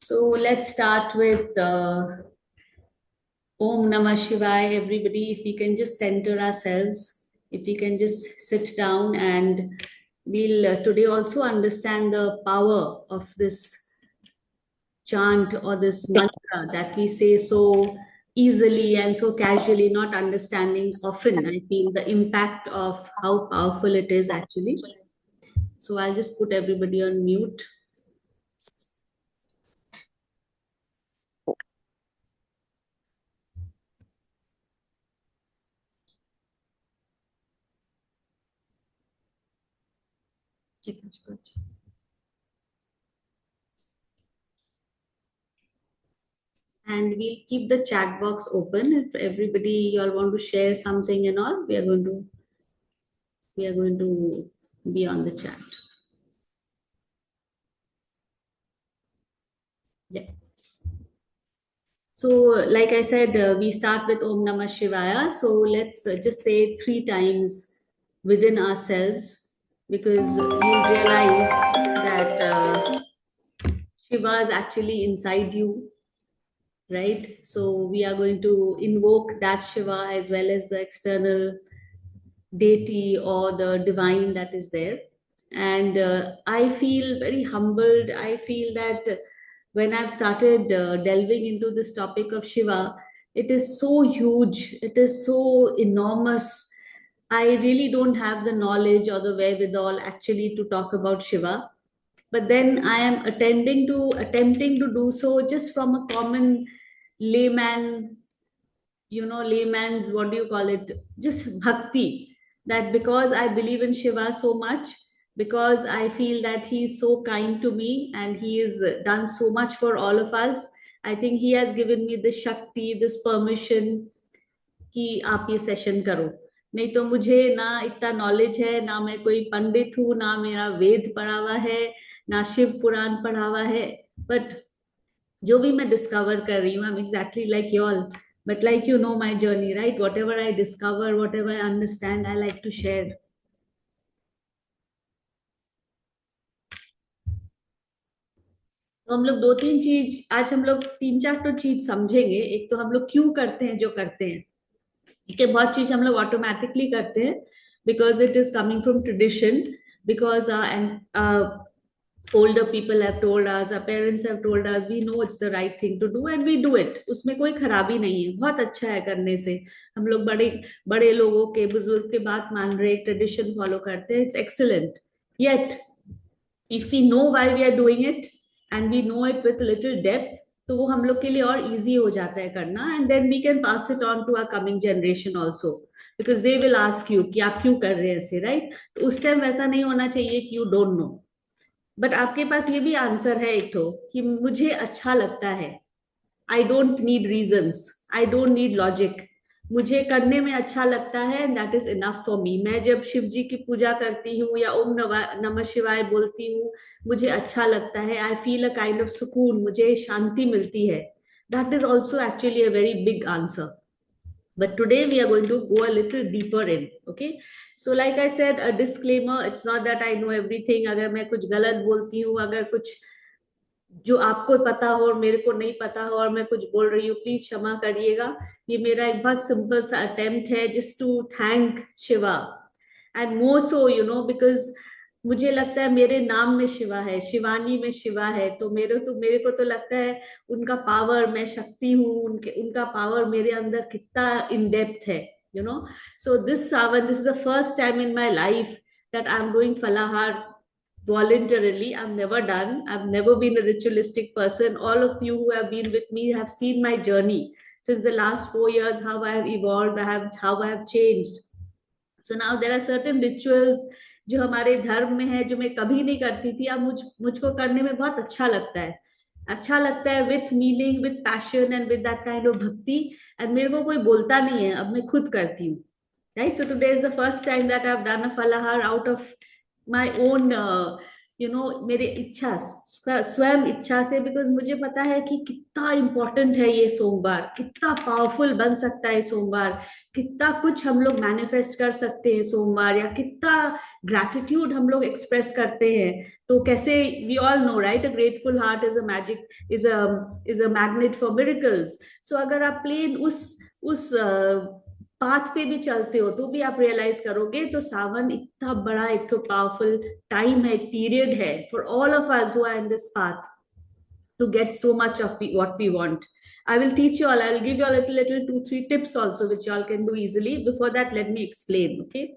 So let's start with Om Namah Shivaya, everybody. If we can just center ourselves, if we can just sit down, and we'll today also understand the power of this chant or this mantra that we say so easily and so casually, not understanding often. I feel the impact of how powerful it is actually. So I'll just put everybody on mute. And we'll keep the chat box open. If everybody y'all want to share something and all, we are going to be on the chat. Yeah. So like I said, we start with Om Namah Shivaya. So let's just say 3 times within ourselves, because you'll realize that Shiva is actually inside you, right? So we are going to invoke that Shiva as well as the external deity or the divine that is there. And I feel very humbled. I feel that when I've started delving into this topic of Shiva, it is so huge, it is so enormous. I really don't have the knowledge or the wherewithal actually to talk about Shiva. But then I am attempting to do so just from a common layman, layman's, what do you call it, just bhakti, that because I believe in Shiva so much, because I feel that he is so kind to me and he has done so much for all of us. I think he has given me this shakti, this permission कि आप ये session करो. नहीं तो मुझे ना इतना knowledge है, ना मैं कोई पंडित हूँ, ना मेरा वेद पढ़ा हुआ है, ना शिव पुराण पढ़ा हुआ है. बट जो भी मैं डिस्कवर कर रही हूँ, I am exactly like you all, but like you know my journey, right? Whatever I discover, whatever I understand, I like to share. तो हम लोग 2-3 चीज, आज हम लोग 3-4 तो चीज समझेंगे. एक तो हम लोग क्यों करते हैं जो करते हैं. ठीक है, बहुत चीज हम लोग ऑटोमेटिकली करते हैं because it is coming from tradition, because older people have told us, our parents have told us, we know it's the right thing to do and we do it. उसमें कोई खराबी नहीं है, बहुत अच्छा है करने से. हम लोग बड़े बड़े लोगों के, बुजुर्ग के बात मान रहे, ट्रेडिशन फॉलो करते हैं, it's excellent. Yet if we know why we are doing it and we know it with little depth, तो वो हम लोग के लिए और इजी हो जाता है करना. And then we can pass it on to our coming generation also, because they will ask you कि आप क्यों कर रहे हैं ऐसे, राइट? तो उस टाइम वैसा नहीं होना चाहिए कि यू डोंट नो. बट आपके पास ये भी आंसर है एक तो, कि मुझे अच्छा लगता है. I don't need reasons, I don't need logic. मुझे करने में अच्छा लगता है and that is enough for me. मैं जब शिव जी की पूजा करती हूँ या ओम नमः शिवाय बोलती हूँ, मुझे अच्छा लगता है. I feel a kind of सुकून, मुझे शांति मिलती है. That is also actually a very big answer. But today we are going to go a little deeper in. Okay, so like I said, a disclaimer, it's not that I know everything. अगर मैं कुछ गलत बोलती हूँ, अगर कुछ जो आपको पता हो और मेरे को नहीं पता हो और मैं कुछ बोल रही हूँ, प्लीज क्षमा करिएगा. ये मेरा एक बहुत सिंपल सा अटेम्प्ट है just to thank Shiva. And more so because मुझे लगता है मेरे नाम में शिवा है, शिवानी में शिवा है, तो मेरे को तो लगता है उनका पावर, मैं शक्ति हूँ, उनका पावर मेरे अंदर कितना इन डेप्थ है. So this Savan, this is the first time in my life that I'm doing falahar voluntarily. I've never done, I've never been a ritualistic person. All of you who have been with me have seen my journey since the last 4 years, how I have evolved, how I have changed. So now there are certain rituals जो हमारे धर्म में है, जो मैं कभी नहीं करती थी, अब मुझको करने में बहुत अच्छा लगता है. अच्छा लगता है with meaning, with passion and with that kind of भक्ति. एंड मेरे को कोई बोलता नहीं है, अब मैं खुद करती हूँ. Right, so today is the first time that I've done a falahar out of my own मेरे इच्छा, स्वयं इच्छा से, बिकॉज मुझे पता है कि कितना इंपॉर्टेंट है ये सोमवार, कितना पावरफुल बन सकता है सोमवार, कितना कुछ हम लोग मैनिफेस्ट कर सकते हैं सोमवार, या कितना ग्रैटिट्यूड हम लोग एक्सप्रेस करते हैं। तो कैसे, we all know right, a grateful heart is a magic, is a magnet for miracles. So अगर आप प्लेन उस पाथ पे भी चलते हो तो भी आप रियलाइज करोगे, तो सावन इतना बड़ा एक तो पावरफुल टाइम है, एक पीरियड है for all of us who are in this path to get so much of what we want. I will teach you all, I will give you all little 2 3 tips also which you all can do easily. Before that, let me explain. Okay,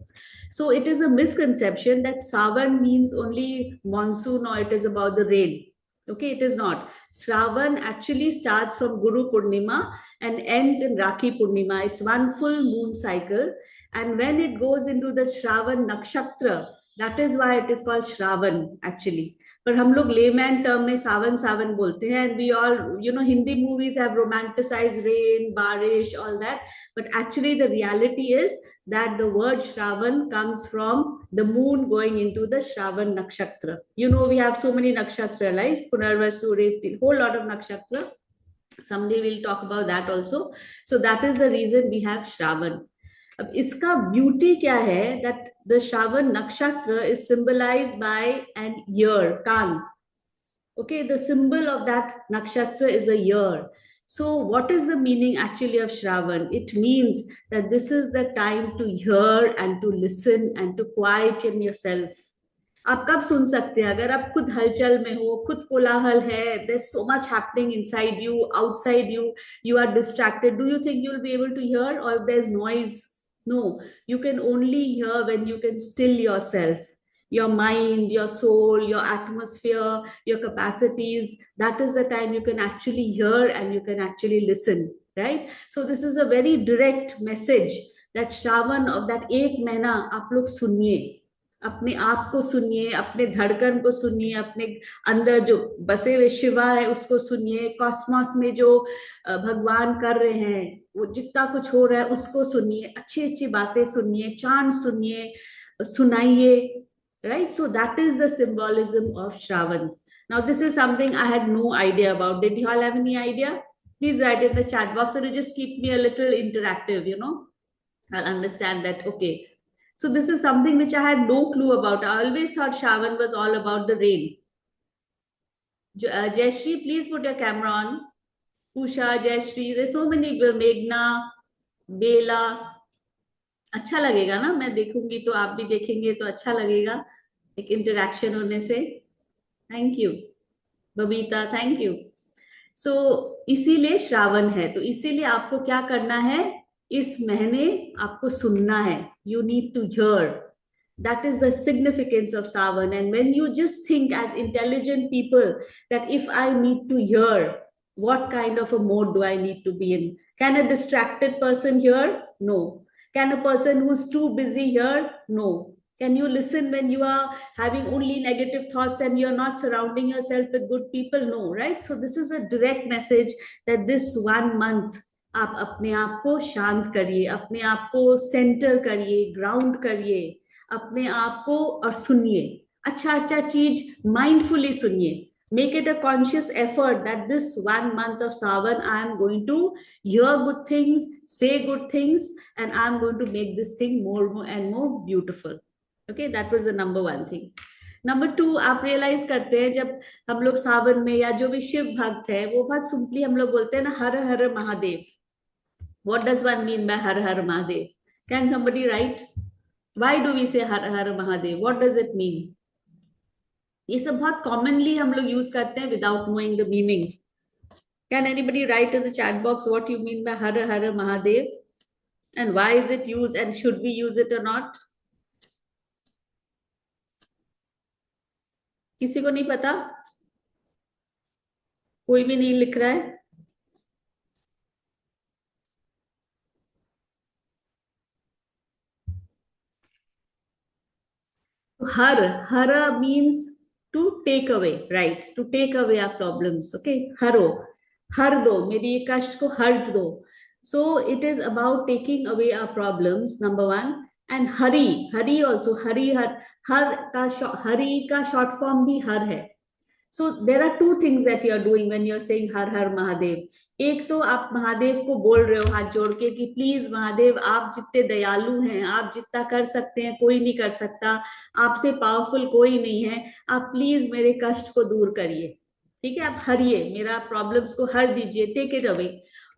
so it is a misconception that Savan means only monsoon or it is about the rain. Okay, it is not. Shravan actually starts from Guru Purnima and ends in Rakhi Purnima. It's one full moon cycle, and when it goes into the Shravan nakshatra, that is why it is called Shravan actually. पर हम लोग layman term में सावन सावन बोलते हैं, and we all Hindi movies have romanticise rain, barish, all that, but actually the reality is that the word Shravan comes from the moon going into the Shravan nakshatra. We have so many nakshatra, like Punarvasu, Revati, whole lot of nakshatra. Someday we'll talk about that also. So that is the reason we have Shravan. अब इसका beauty क्या है, that the Shravan Nakshatra is symbolised by an ear, kaan. Okay, the symbol of that nakshatra is a year. So what is the meaning actually of Shravan? It means that this is the time to hear and to listen and to quieten yourself. आप कब सुन सकते हैं? अगर आप खुद हलचल में हो, खुद कोलाहल है, there's so much happening inside you, outside you, you are distracted. Do you think you'll be able to hear, or if there's noise? No, you can only hear when you can still yourself, your mind, your soul, your atmosphere, your capacities. That is the time you can actually hear and you can actually listen, right? So this is a very direct message that Shravan, of that एक महीना आप लोग सुनिए, अपने आप को सुनिए, अपने धड़कन को सुनिए, अपने अंदर जो बसे हुए शिवा है उसको सुनिए, कॉस्मोस में जो भगवान कर रहे हैं, वो जितना कुछ हो रहा है उसको सुनिए, अच्छी अच्छी बातें सुनिए, चांद सुनिए, सुनाइए, right? So that is the symbolism of Shravan. Now this is something I had no idea about. Did you all have any idea? Please write in the chat box, and just keep me a little interactive, I'll understand that. Okay, so this is something which I had no clue about. I always thought Shravan was all about the rain. Jayashri, please put your camera on. Usha, Jayashri, there's so many, Meghna, Bela. अच्छा लगेगा ना, मैं देखूंगी तो आप भी देखेंगे तो अच्छा लगेगा, एक इंटरेक्शन होने से. Thank you Babita, thank you. So इसीलिए श्रावण है, तो इसीलिए आपको क्या करना है, इस महीने आपको सुनना है. You need to hear. That is the significance of Savan. And when you just think as intelligent people that if I need to hear, what kind of a mode do I need to be in? Can a distracted person hear? No. Can a person who's too busy hear? No. Can you listen when you are having only negative thoughts and you're not surrounding yourself with good people? No, right? So this is a direct message that this 1 month आप अपने आप को शांत करिए, अपने आप को centre करिए, ग्राउंड करिए अपने आप को, और सुनिए अच्छा अच्छा चीज, माइंडफुली सुनिए. Make it a conscious effort that this 1 month of Savan, I am going to hear good things, say good things, and I am going to make this thing more and more beautiful. Okay, that was the number 1 thing. Number 2, आप realise करते हैं जब हम लोग सावन में, या जो भी शिव भक्त है, वो बहुत सिंपली हम लोग बोलते हैं ना, हर Har Mahadev. What does one mean by her Har Mahadev? Can somebody write? Why do we say her Har Mahadev? What does it mean? ये सब बहुत कॉमनली हम लोग यूज करते हैं without knowing the meaning. Can anybody write in the chat box what you mean by Har Har Mahadev, and why is it used, and should we use it or not? किसी को नहीं पता? कोई भी नहीं लिख रहा है? हर means to take away, right? To take away our problems. Okay, haro, har do, meri ye kasht ko har do. So it is about taking away our problems, number 1. And Hari, Hari also, Hari Har, Hari का short form भी हर है. So there are two things that you are doing when you are saying Har Har Mahadev. एक तो आप महादेव को बोल रहे हो हाथ जोड़ के कि प्लीज महादेव, आप जितने दयालु हैं, आप जितना कर सकते हैं कोई नहीं कर सकता, आपसे पावरफुल कोई नहीं है, आप प्लीज मेरे कष्ट को दूर करिए. ठीक है, आप हरिए, मेरा प्रॉब्लम्स को हर दीजिए, टेक इट अवे.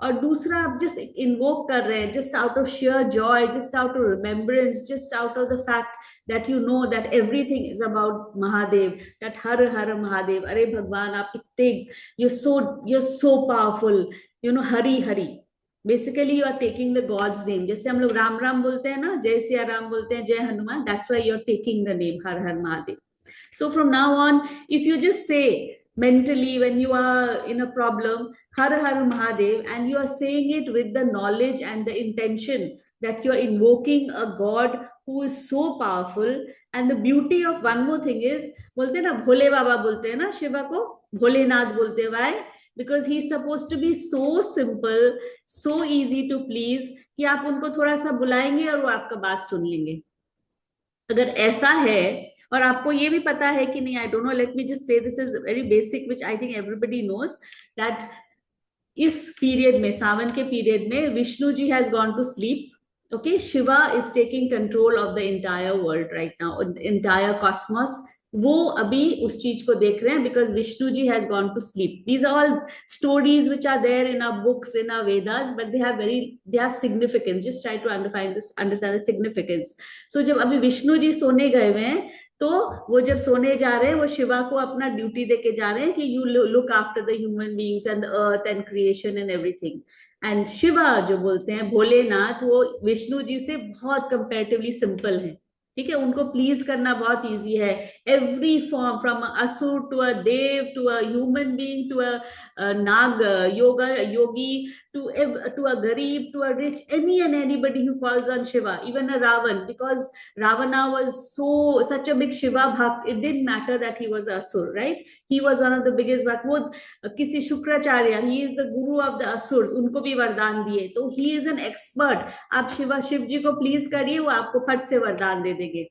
और दूसरा, आप जस्ट इन्वोक कर रहे हैं, just out of share Joy, just out of remembrance, just out of the fact that you know that everything is about Mahadev, that Har Har Mahadev. अरे भगवान आप इतने, you're so powerful, Hari Hari. Basically you are taking the God's name. जैसे हम लोग राम राम बोलते हैं ना, जय सिया राम बोलते हैं, जय Hanuman, that's why you're taking the name Har Har Mahadev. So from now on, if you just say mentally when you are in a problem, Har Har Mahadev, and you are saying it with the knowledge and the intention that you are invoking a God who is so powerful. And the beauty of one more thing is, बोलते हैं ना भोले बाबा, बोलते हैं ना शिवा को भोलेनाथ बोलते हैं. Why? Because he is supposed to be so simple, so easy to please, कि आप उनको थोड़ा सा बुलाएंगे और वो आपका बात सुन लेंगे. अगर ऐसा है, और आपको ये भी पता है कि नहीं, I don't know, let me just say this is very basic which I think everybody knows, that इस पीरियड में, सावन के पीरियड में, Vishnu ji has gone to sleep. Okay, Shiva is taking control of the entire world right now, entire cosmos. वो अभी उस चीज को देख रहे हैं because Vishnu ji has gone to sleep. These are all stories which are there in our books, in our Vedas, but they have significance. Just try to understand the significance. So जब अभी विष्णु जी सोने गए हुए हैं, तो वो जब सोने जा रहे हैं, वो शिवा को अपना ड्यूटी देके जा रहे हैं कि you look after the human beings and the earth and creation and everything. And Shiva जो बोलते हैं भोलेनाथ, वो विष्णु जी से बहुत कंपैरेटिवली सिंपल है. ठीक है, उनको प्लीज करना बहुत इजी है. Every form, from asur to a dev to a human being to a naag yogi to a garib, to a rich, any and anybody who calls on Shiva, even a Ravan, because Ravana was such a big Shiva bhakt, it didn't matter that he was asur, right? He was one of the biggest bhakt. वो किसी Shukracharya, he is the guru of the asurs, उनको भी वरदान दिए, तो he is an expert. आप शिव जी को please करिए, वो आपको फट से वरदान दे देंगे.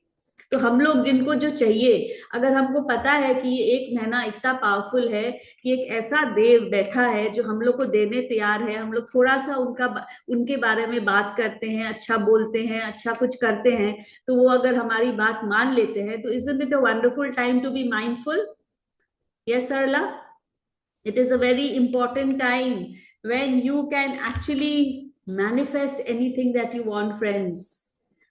तो हम लोग जिनको जो चाहिए, अगर हमको पता है कि ये एक महीना इतना पावरफुल है कि एक ऐसा देव बैठा है जो हम लोग को देने तैयार है, हम लोग थोड़ा सा उनके बारे में बात करते हैं, अच्छा बोलते हैं, अच्छा कुछ करते हैं, तो वो अगर हमारी बात मान लेते हैं, तो isn't it a wonderful time to be mindful? Yes, Sarla? It is a very important time when you can actually manifest anything that you want, friends.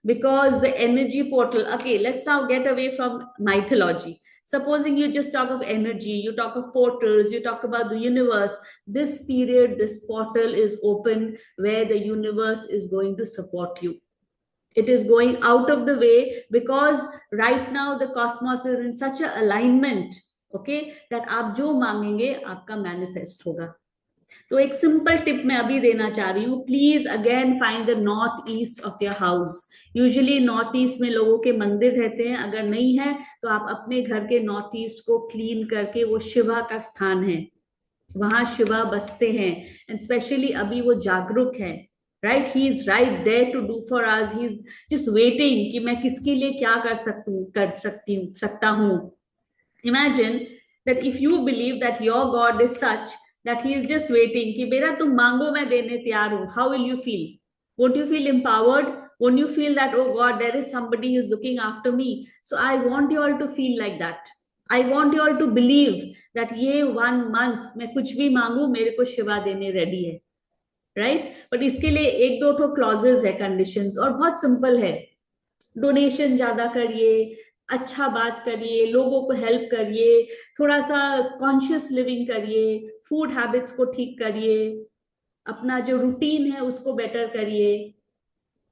Because the energy portal, okay, let's now get away from mythology. Supposing you just talk of energy, you talk of portals, you talk about the universe. This period, this portal is open where the universe is going to support you. It is going out of the way because right now the cosmos is in such a alignment, okay, that आप जो मांगेंगे आपका manifest होगा. तो एक simple tip मैं अभी देना चाह रही हूँ. Please again find the north east of your house. Usually north east में लोगों के मंदिर रहते हैं, अगर नहीं है तो आप अपने घर के नॉर्थ ईस्ट को क्लीन करके, वो शिवा का स्थान है, वहां शिवा बसते हैं, एंड स्पेशली अभी वो जागरूक है, right? He is right there to do for us. He is just waiting कि मैं किसके लिए क्या कर सकता हूँ. Imagine that if you believe that your god is such that he is just waiting कि बेटा तुम मांगो, मैं देने तैयार हूँ. How will you feel? Won't you feel empowered? Won't you feel that, oh God, there is somebody who is looking after me? So I want you all to feel like that. I want you all to believe that ये 1 month मैं कुछ भी मांगू, मेरे को शिवा देने ready है, right? But इसके लिए 1-2 तो clauses है, conditions, और बहुत simple है. डोनेशन ज्यादा करिए, अच्छा बात करिए, लोगों को हेल्प करिए, थोड़ा सा कॉन्शियस लिविंग करिए, फूड हैबिट्स को ठीक करिए, अपना जो रूटीन है उसको बेटर करिए,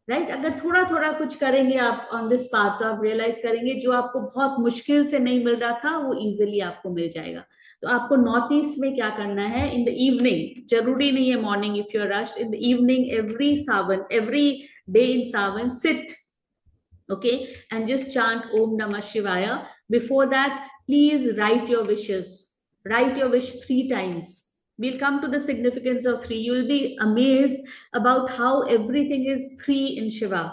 राइट? अगर थोड़ा थोड़ा कुछ करेंगे आप ऑन दिस पाथ, तो आप रियलाइज करेंगे जो आपको बहुत मुश्किल से नहीं मिल रहा था वो इजिली आपको मिल जाएगा. तो आपको नॉर्थ ईस्ट में क्या करना है, इन द इवनिंग, जरूरी नहीं है morning if you are rushed, in the evening every day in Sawan, sit, okay, and just chant Om Namah Shivaya. Before that, please write your wishes. Write your wish 3 times. We'll come to the significance of 3. You'll be amazed about how everything is 3 in Shiva.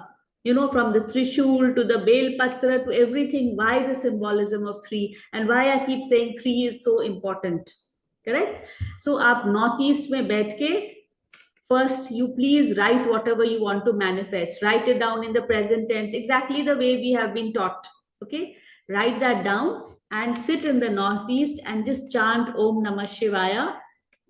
from the Trishul to the Bel Patra to everything. Why the symbolism of three, and why I keep saying three is so important. Correct? So आप north east में बैठ के first you please write whatever you want to manifest. Write it down in the present tense, exactly the way we have been taught. Okay, write that down and sit in the northeast and just chant Om Namah Shivaya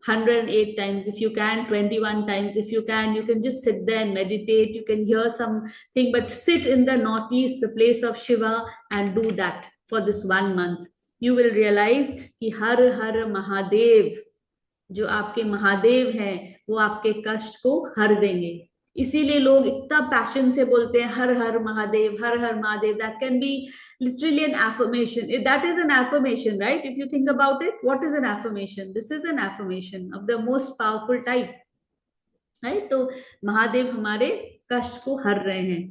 108 times if you can, 21 times if you can. You can just sit there and meditate. You can hear something, but sit in the northeast, the place of Shiva, and do that for this 1 month. You will realize कि हर हर महादेव, जो आपके महादेव हैं, वो आपके कष्ट को हर देंगे. इसीलिए लोग इतना पैशन से बोलते हैं Har Har Mahadev, Har Har Mahadev. That can be literally an affirmation. That is an affirmation, right? If you think about it, what is an affirmation? This is an affirmation of the most powerful type, right? तो महादेव हमारे कष्ट को हर रहे हैं.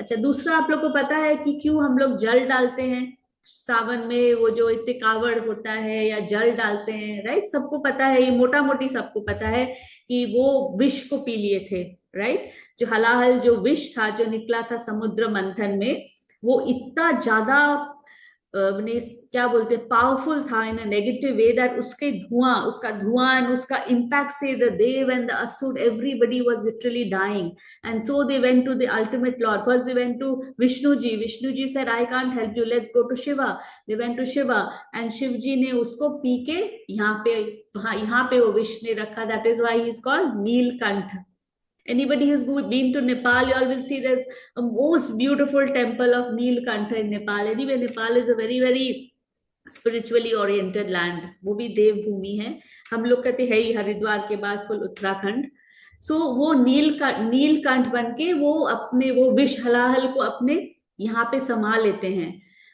अच्छा, दूसरा आप लोग को पता है कि क्यों हम लोग जल डालते हैं सावन में? वो जो इतने कावड़ होता है या जल डालते हैं, राइट? सबको पता है, ये मोटा मोटी सबको पता है कि वो विष को पी लिए थे, राइट? जो हलाहल जो विष था, जो निकला था समुद्र मंथन में, वो इतना ज्यादा क्या बोलते हैं, पावरफुल था इन अ नेगेटिव वे, दैट उसका धुआं एंड उसका इम्पैक्ट से द देव एंड द असुर, everybody was literally dying. And so they went to the ultimate Lord. First they went to Vishnu ji said I can't help you, let's go to Shiva. They went to Shiva and Shiv जी ने उसको P के यहाँ पे वो विष ने रखा. That is why he is called Neelkanth. Anybody who's been to Nepal, you all will see there's a most beautiful temple of Neelkantha in Nepal. Anyway, Nepal is a very, very spiritually oriented land. वो भी देवभूमि है. हम लोग कहते हैं ही हरिद्वार के बाद full Uttarakhand. सो वो नीलकंठ बन के वो विष हलाहल को अपने यहाँ पे समा लेते हैं.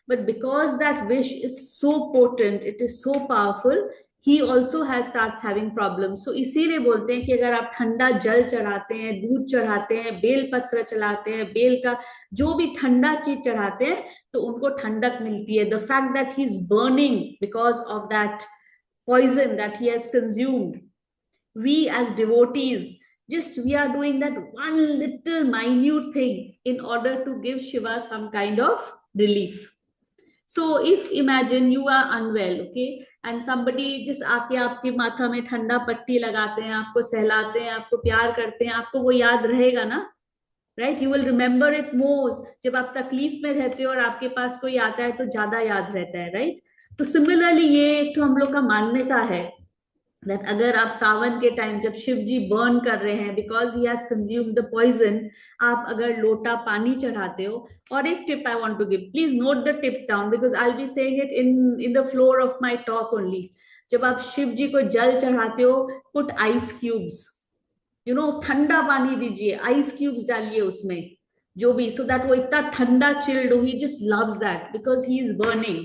But because that wish is so potent, it is so powerful, he also starts having problems. So इसीलिए बोलते हैं कि अगर आप ठंडा जल चढ़ाते हैं, दूध चढ़ाते हैं, बेल पत्र चढ़ाते हैं, बेल का जो भी ठंडा चीज चढ़ाते हैं, तो उनको ठंडक मिलती है. The fact that he is burning because of that poison that he has consumed, we as devotees, we are doing that one little minute thing in order to give Shiva some kind of relief. So if imagine you are unwell, okay, and somebody just आके आपके माथा में ठंडा पट्टी लगाते हैं, आपको सहलाते हैं, आपको प्यार करते हैं, आपको वो याद रहेगा ना, right? You will remember it more. जब आप तकलीफ में रहते हो और आपके पास कोई आता है तो ज्यादा याद रहता है, राइट? तो सिमिलरली ये एक तो हम लोग का मान्यता है that अगर आप सावन के टाइम जब शिव जी बर्न कर रहे हैं, because he has consumed the poison, आप अगर लोटा पानी चढ़ाते हो. और एक tip I want to give, please note the tips down because I will be saying it in the floor of my talk only. जब आप शिव जी को जल चढ़ाते हो, पुट आइस क्यूब्स, ठंडा पानी दीजिए, आइस क्यूब्स डालिए उसमें, जो भी, सो दैट वो इतना ठंडा चिल्ड हो. He just loves that because he is burning,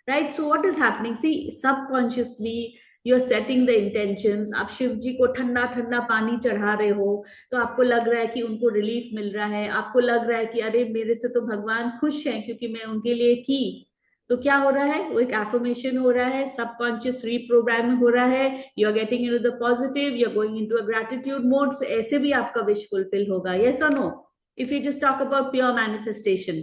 right? So what is happening, see subconsciously you are setting the intentions. आप शिव जी को ठंडा ठंडा पानी चढ़ा रहे हो, तो आपको लग रहा है कि उनको रिलीफ मिल रहा है. आपको लग रहा है कि अरे मेरे से तो भगवान खुश हैं क्योंकि मैं उनके लिए की. तो क्या हो रहा है? वो एक एफर्मेशन हो रहा है, सबकॉन्शियस रीप्रोग्रामिंग हो रहा है. You are getting into the positive, you are going into a gratitude mode. So ऐसे भी आपका विश फुलफिल होगा. यस और no? If you just talk about pure manifestation,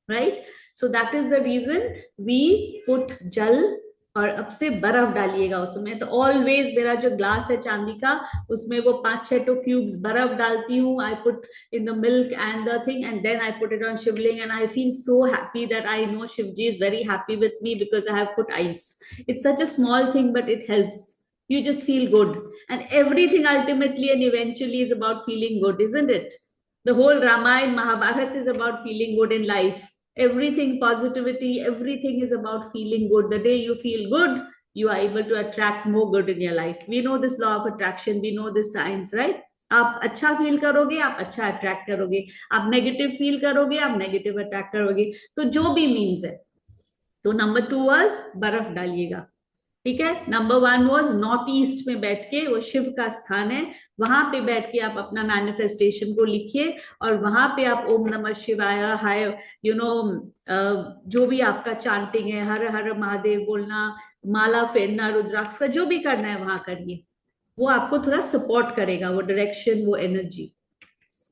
right? So that is the reason we put jal, और अब से बर्फ डालिएगा उसमें. तो ऑलवेज मेरा जो ग्लास है चांदी का, उसमें वो 5-6 क्यूब्स बर्फ डालती हूँ. I put in the milk and the thing and then I put it on Shivling and I feel so happy that I know Shiv ji is very happy with me because I have put ice. It's such a small thing but it helps. You just feel good, and everything ultimately and eventually is about feeling good, isn't it? The whole Ramayana, Mahabharata is about feeling good in life. Everything, positivity, everything is about feeling good. The day you feel good, you are able to attract more good in your life. We know this law of attraction, we know this science, right? आप अच्छा feel करोगे, आप अच्छा attract करोगे. आप negative feel करोगे, आप negative attract करोगे. तो जो भी मीन्स है. तो नंबर 2 वाज बर्फ डालिएगा, ठीक है? नंबर 1 वाज नॉर्थ ईस्ट में बैठ के, वो शिव का स्थान है, वहां पे बैठ के आप अपना मैनिफेस्टेशन को लिखिए और वहां पे आप ओम नमः शिवाय, हाय, जो भी आपका चांटिंग है, हर हर महादेव बोलना, माला फेरना, रुद्राक्ष का जो भी करना है वहां करिए. वो आपको थोड़ा सपोर्ट करेगा, वो डायरेक्शन, वो एनर्जी.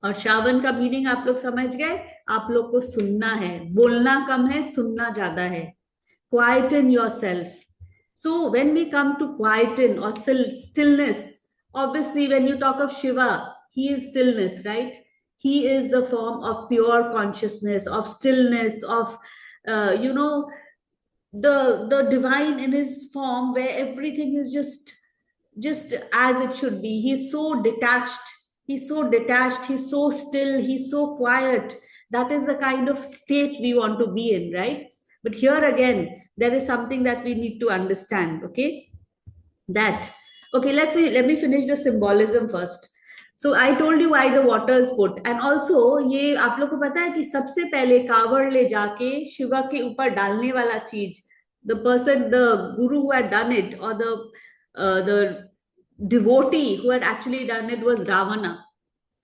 और श्रावण का मीनिंग आप लोग समझ गए, आप लोग को सुनना है, बोलना कम है, सुनना ज्यादा है. Quieten yourself. So when we come to quieten or stillness, obviously when you talk of Shiva, he is stillness, right? He is the form of pure consciousness, of stillness, of you know, the divine in his form, where everything is just as it should be. He's so detached. He's so detached. He's so still. He's so quiet. That is the kind of state we want to be in, right? But here again, there is something that we need to understand. Okay, that okay. Let me finish the symbolism first. So I told you why the water is put, and also ये आप लोग को पता है कि सबसे पहले कावड़ ले जाके शिवा के ऊपर डालने वाला चीज, the guru who had done it, or the devotee who had actually done it, was Ravana.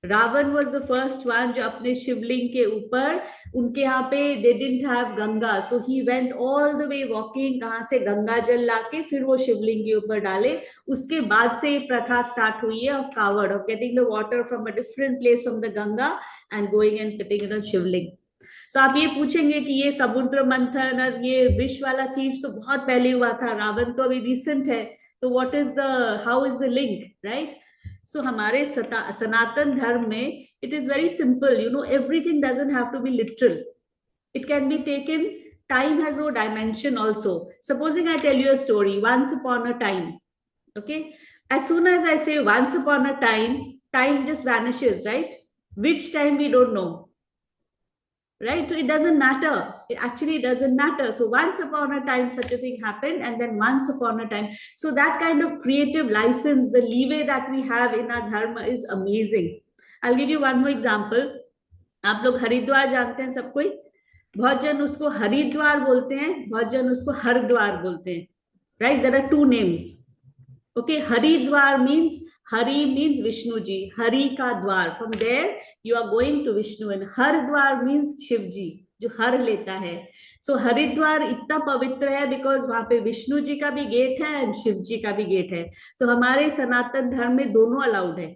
Ravana was the first one जो अपने शिवलिंग के ऊपर, उनके यहाँ पे they didn't have Ganga, so he went all the way walking, कहाँ से गंगा जल लाके फिर वो शिवलिंग के ऊपर डाले. उसके बाद से ये प्रथा स्टार्ट हुई है of kawad, of getting the water from a different place from the Ganga and going and putting it on Shivling. So आप ये पूछेंगे कि ये समुद्र मंथन और ये विष वाला चीज तो बहुत पहले हुआ था, रावण तो अभी रिसेंट है, तो what is the, how is the link, right? So हमारे सनातन धर्म में it is very simple, you know, everything doesn't have to be literal. It can be taken, time has no dimension also. Supposing I tell you a story, once upon a time, okay? As soon as I say once upon a time, time just vanishes, right? Which time we don't know, right? So it doesn't matter. It actually doesn't matter. So once upon a time, such a thing happened, and then once upon a time. So that kind of creative license, the leeway that we have in our dharma is amazing. I'll give you one more example. आप लोग हरिद्वार जानते हैं सब कोई? बहुत जन उसको हरिद्वार बोलते हैं, बहुत जन उसको हरद्वार बोलते हैं, right? There are two names. Okay, Haridwar means, Hari means Vishnu ji, Hari का द्वार, from there you are going to Vishnu, and Hardwar means Shiv ji, जो हर लेता है. सो हरिद्वार इतना पवित्र है बिकॉज वहां पे विष्णु जी का भी गेट है एंड शिव जी का भी गेट है. तो हमारे सनातन धर्म में दोनों अलाउड है.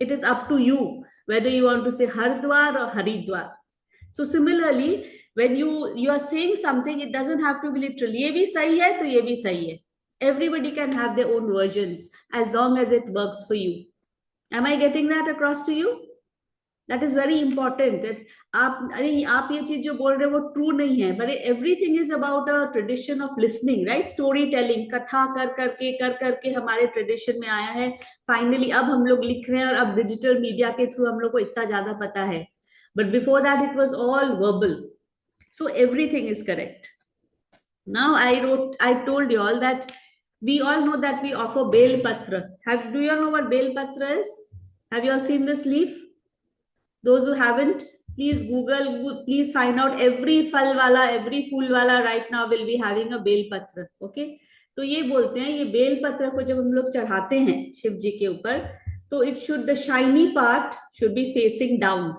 It is up to you whether you want to say Hardwar or Haridwar. So similarly, when you are saying something, it doesn't have to be literal. ये भी सही है तो ये भी सही है. Everybody can have their own versions as long as it works for you. Am I getting that across to you? That is very important. That आप ये चीज जो बोल रहे हो वो ट्रू नहीं है, but everything is about a tradition of listening, right? Story telling, कथा कर करके हमारे ट्रेडिशन में आया है. फाइनली अब हम लोग लिख रहे हैं और अब डिजिटल मीडिया के थ्रू हम लोग को इतना ज्यादा पता है, but before that it was all verbal. So everything is correct. Now I told you all that we all know that we offer Bel Patra. Do you all know what Bel Patra is? Have you all seen this leaf? Those who haven't, please Google, please find out. Every फल वाला, every फूल वाला right now will be having a bel patra. Okay? तो ये बोलते हैं, ये bell पत्र को जब हम लोग चढ़ाते हैं शिव जी के ऊपर, तो it should, the shiny part should be facing down.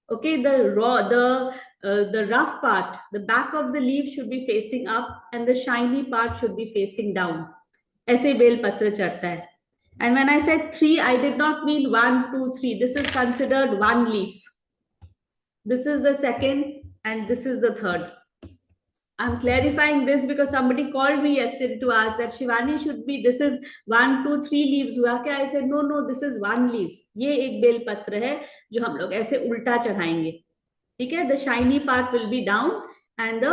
Okay, the rough part, the back of the leaf should be facing up, and the shiny part should be facing down. ऐसे बेल पत्र चढ़ता है. And when I said 3, I did not mean 1, 2, 3. This is considered one leaf. This is the second, and this is the third. I'm clarifying this because somebody called me yesterday to ask that Shivani should be, this is 1, 2, 3 leaves हुआ क्या? I said no, this is one leaf. ये एक bell पत्र है जो हम लोग ऐसे उल्टा चढ़ाएंगे. ठीक है? The shiny part will be down, and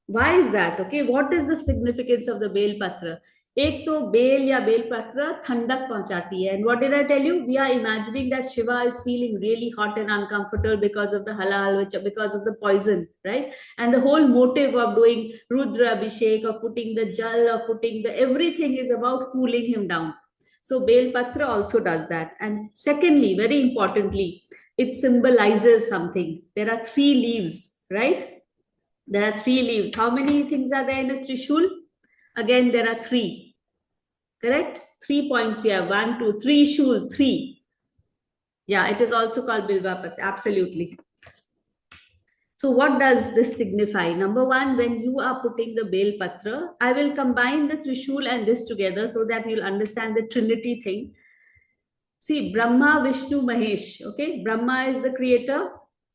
why is that? Okay, what is the significance of the bel patra? एक तो बेल या बेल पत्र ठंडक पहुंचाती है. And what did I tell you? We are imagining that Shiva is feeling really hot and uncomfortable because of the halal, because of the poison, right? And the whole motive of doing Rudra Abhishek, of putting the jal, of putting the everything is about cooling him down. So Bel Patra also does that. And secondly, very importantly, it symbolizes something. There are 3 leaves, right? There are 3 leaves. How many things are there in a Trishul? Again, there are 3. Correct? 3 points we have. 1, 2, 3 shul, 3. Yeah, it is also called Bilva Patra. Absolutely. So what does this signify? Number 1, when you are putting the Bel Patra, I will combine the Trishul and this together so that you'll understand the Trinity thing. See, Brahma, Vishnu, Mahesh. Okay, Brahma is the creator,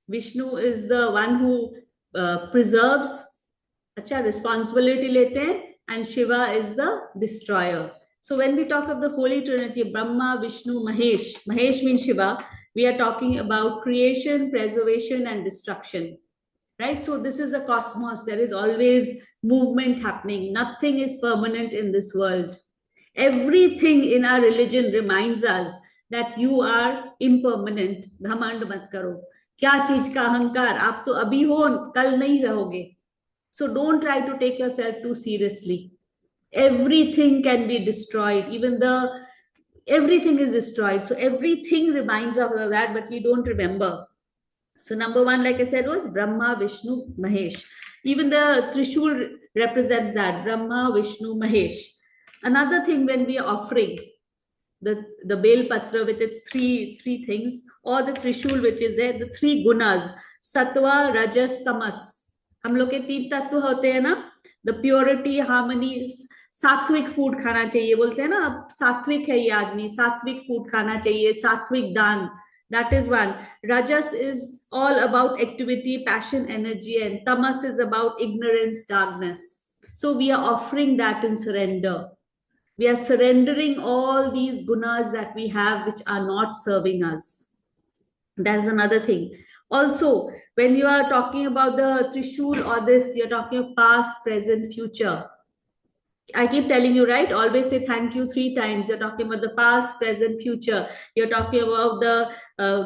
Vishnu is the one who preserves, अच्छा responsibility लेते हैं, and Shiva is the destroyer. So when we talk of the Holy Trinity, Brahma, Vishnu, Mahesh, Mahesh means Shiva, we are talking about creation, preservation, and destruction. Right? So this is a cosmos. There is always movement happening. Nothing is permanent in this world. Everything in our religion reminds us that you are impermanent. घमंड मत करो. क्या चीज का अहंकार? आप तो अभी हो, कल नहीं रहोगे. So don't try to take yourself too seriously. Everything can be destroyed. Everything is destroyed. So everything reminds us of that, but we don't remember. So number one, like I said, was Brahma, Vishnu, Mahesh. Even the Trishul represents that, Brahma, Vishnu, Mahesh. Another thing, when we are offering the Bel Patra with its three things, or the Trishul which is there, the three gunas, Sattva, Rajas, Tamas. हम लोग के तीन तत्व होते हैं ना, the purity, harmony. सात्विक food खाना चाहिए बोलते हैं ना, सात्विक है ये आदमी, सात्विक फूड खाना चाहिए, सात्विक दान. That is one. Rajas is all about activity, passion, energy, and tamas is about ignorance, darkness. So we are offering that in surrender. We are surrendering all these gunas that we have which are not serving us. That's another thing. Also, when you are talking about the Trishul or this, you're talking of past, present, future. I keep telling you, right? Always say thank you 3 times. You're talking about the past, present, future. You're talking about the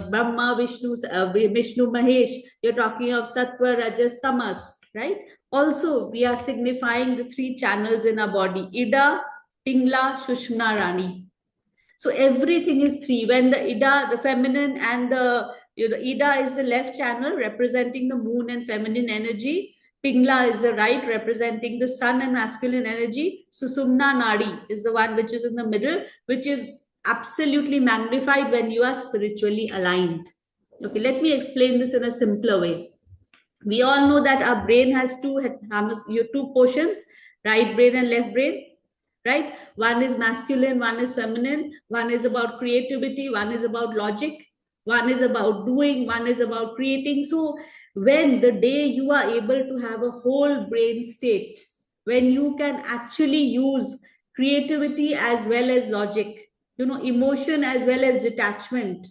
Brahma, Vishnu, Mahesh. You're talking of Sattva, Rajas, Tamas, right? Also, we are signifying the 3 channels in our body: Ida, Pingla, Shushmna, Rani. So everything is 3. When the Ida, the feminine, and the Ida is the left channel representing the moon and feminine energy. Pingla is the right, representing the sun and masculine energy. Susumna Nadi is the one which is in the middle, which is absolutely magnified when you are spiritually aligned. Okay, let me explain this in a simpler way. We all know that our brain has two portions, right brain and left brain, right? One is masculine, one is feminine, one is about creativity, one is about logic, one is about doing, one is about creating. So when the day you are able to have a whole brain state, when you can actually use creativity as well as logic, emotion as well as detachment,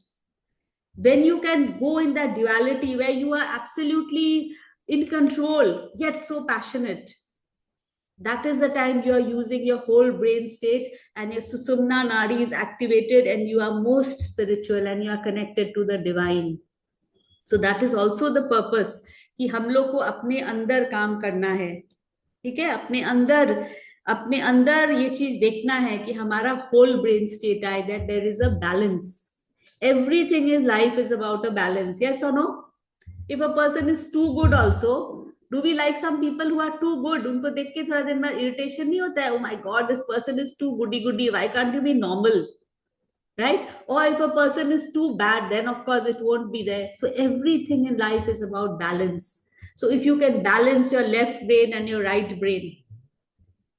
when you can go in that duality where you are absolutely in control yet so passionate, that is the time you are using your whole brain state and your Susumna Nadi is activated and you are most spiritual and you are connected to the divine. So that is also the purpose कि हम लोग को अपने अंदर काम करना है. ठीक है, अपने अंदर ये चीज देखना है कि हमारा whole brain state आए, that there is a balance. Everything in life is about a balance. Yes or no? If a person is too good also, do we like some people who are too good? उनको देख के थोड़ा दिन बाद irritation नहीं होता है? Oh my God, this person is too goody. Why can't you be normal? Right? Or if a person is too bad, then of course it won't be there. So everything in life is about balance. So if you can balance your left brain and your right brain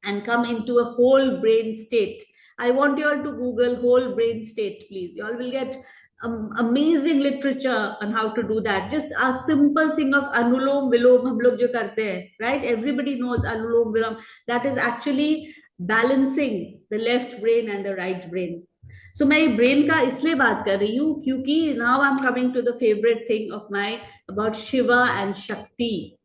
and come into a whole brain state, I want you all to Google whole brain state, please. You all will get amazing literature on how to do that. Just a simple thing of Anulom Vilom, hum log jo karte hain, right? Everybody knows Anulom Vilom. That is actually balancing the left brain and the right brain. So मैं brain का इसलिए बात कर रही हूँ क्योंकि now I'm coming to the favorite thing of my about Shiva and Shakti.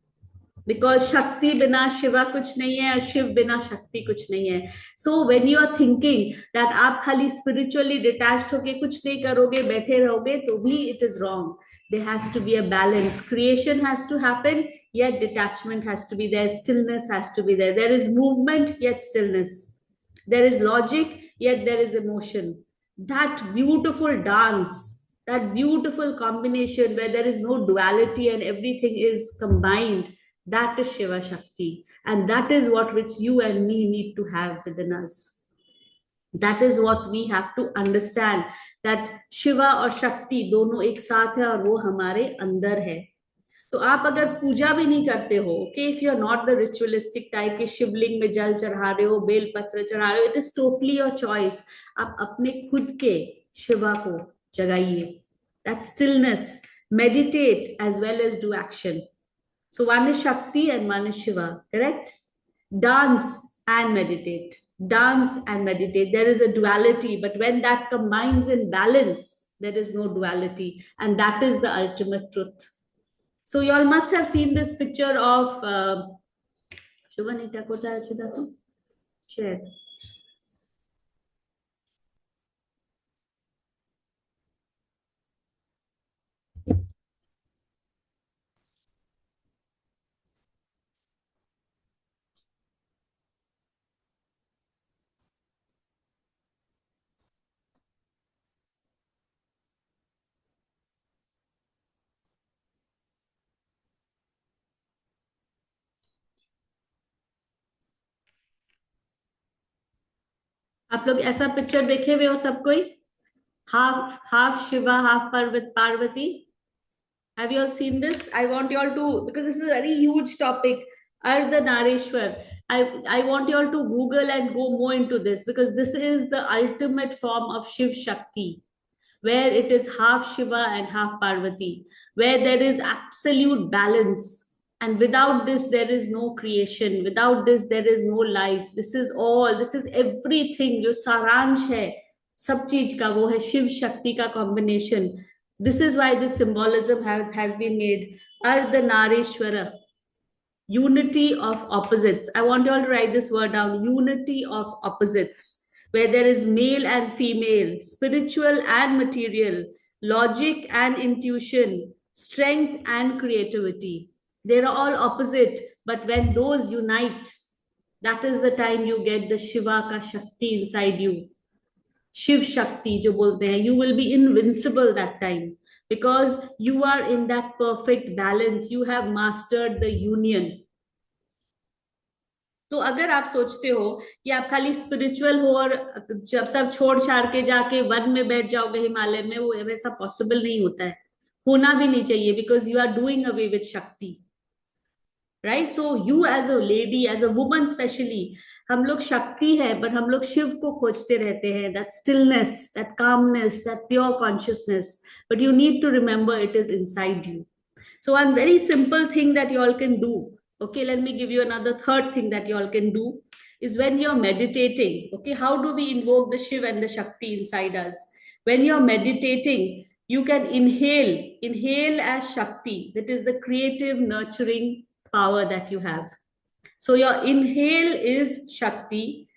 Because Shakti बिना शिवा कुछ नहीं है और शिव बिना शक्ति कुछ नहीं है. So when you are thinking that आप खाली spiritually detached होके कुछ नहीं करोगे, बैठे रहोगे, तो भी it is wrong. There has to be a balance. Creation has to happen, yet detachment has to be there. Stillness has to be there. There is movement, yet stillness. There is logic, yet there is emotion. That beautiful dance, that beautiful combination where there is no duality and everything is combined, that is Shiva Shakti. And that is what which you and me need to have within us. That is what we have to understand, that Shiva और Shakti दोनों एक साथ है और वो हमारे अंदर है. तो आप अगर पूजा भी नहीं करते हो, okay, if you are not the ritualistic type कि शिवलिंग में जल चढ़ा रहे हो, बेल पत्र चढ़ा रहे हो, it is totally your choice. आप अपने खुद के शिवा को जगाइए. That stillness, meditate as well as do action. So one is Shakti and one is Shiva, correct? Dance and meditate. Dance and meditate. There is a duality, but when that combines in balance, there is no duality. And that is the ultimate truth. So you all must have seen this picture of Shubhanita Kota Achidatu. Share. आप लोग ऐसा picture देखे हुए हो सब कोई? Half half Shiva, half Parvati. Have you all seen this? I want you all to, because this is a very huge topic. Ardhanareshwar. I want you all to Google and go more into this, because this is the ultimate form of Shiv Shakti, where it is half Shiva and half Parvati, where there is absolute balance. And without this, there is no creation. Without this, there is no life. This is all, this is everything. जो सारांश है सब चीज का, वो है शिव शक्ति का combination. This is why this symbolism has been made. Ardhanareshwara, unity of opposites. I want you all to write this word down. Unity of opposites, where there is male and female, spiritual and material, logic and intuition, strength and creativity. They are all opposite, but when those unite, that is the time you get the Shiva ka Shakti inside you. Shiv Shakti जो बोलते हैं, you will be invincible that time, because you are in that perfect balance. You have mastered the union. तो अगर आप सोचते हो कि आप खाली स्पिरिचुअल हो और जब सब छोड़ छाड़ के जाके वन में बैठ जाओगे हिमालय में, वो वैसा पॉसिबल नहीं होता है, होना भी नहीं चाहिए, because you are doing away with shakti. Right? So you as a lady, as a woman specially, हम लोग शक्ति है, बट हम लोग शिव को खोजते रहते हैं. That stillness, that calmness, that pure consciousness, but you need to remember it is inside you. So one very simple thing that you all can do. Okay, let me give you another third thing that you all can do is when you're meditating. Okay, how do we invoke the Shiv and the Shakti inside us? When you're meditating, you can inhale as Shakti. That is the creative, nurturing power that you have. So your inhale is Shakti.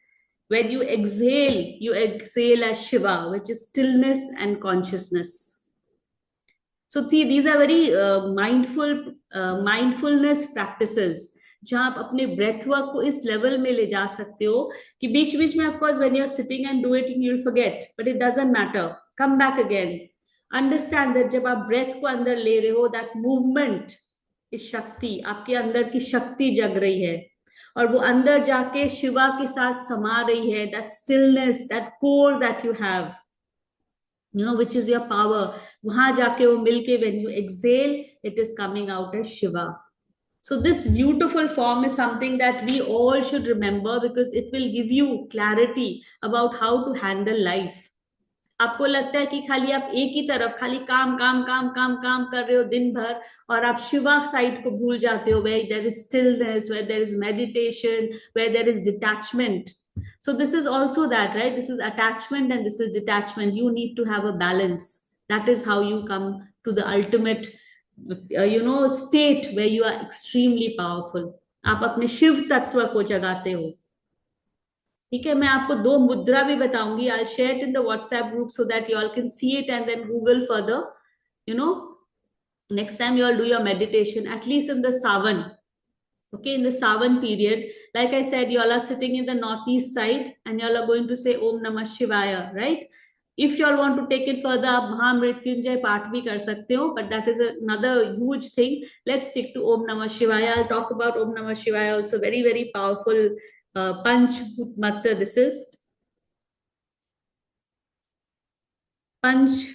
When you exhale as Shiva, which is stillness and consciousness. So see, these are very mindfulness practices, जहां आप अपने breath work को इस level में ले जा सकते हो कि बीच बीच में, of course, when you're sitting and do it, you'll forget, but it doesn't matter. Come back again. Understand that जब आप breath को अंदर ले रहे हो, that movement is शक्ति, आपके अंदर की शक्ति जग रही है, और वो अंदर जाके शिवा के साथ समा रही है. That stillness, that core that you have, which is your power, wahan jaake wo milke, when you exhale, it is coming out as Shiva. So this beautiful form is something that we all should remember, because it will give you clarity about how to handle life. आपको लगता है कि खाली आप एक ही तरफ खाली काम काम काम काम काम कर रहे हो दिन भर, और आप शिवा साइड को भूल जाते हो, where there is stillness, where there is meditation, where there is detachment. So this is also that, right? This is attachment and this is detachment. You need to have a balance. That is how you come to the ultimate, state where you are extremely powerful. आप अपने शिव तत्व को जगाते हो. ठीक है, मैं आपको 2 मुद्रा भी बताऊंगी. I'll share it in the WhatsApp group so that you all can see it and then Google further. Next time you all do your meditation, at least in the Savan. Okay, in the Savan period, like I said, you all are sitting in the northeast side and you all are going to say Om Namah Shivaya, right? If you all want to take it further, आप महामृत्युंजय पाठ भी कर सकते हो, but that is another huge thing. Let's stick to Om Namah Shivaya. I'll talk about Om Namah Shivaya also. Very, very powerful Panch Mantra. This is Panch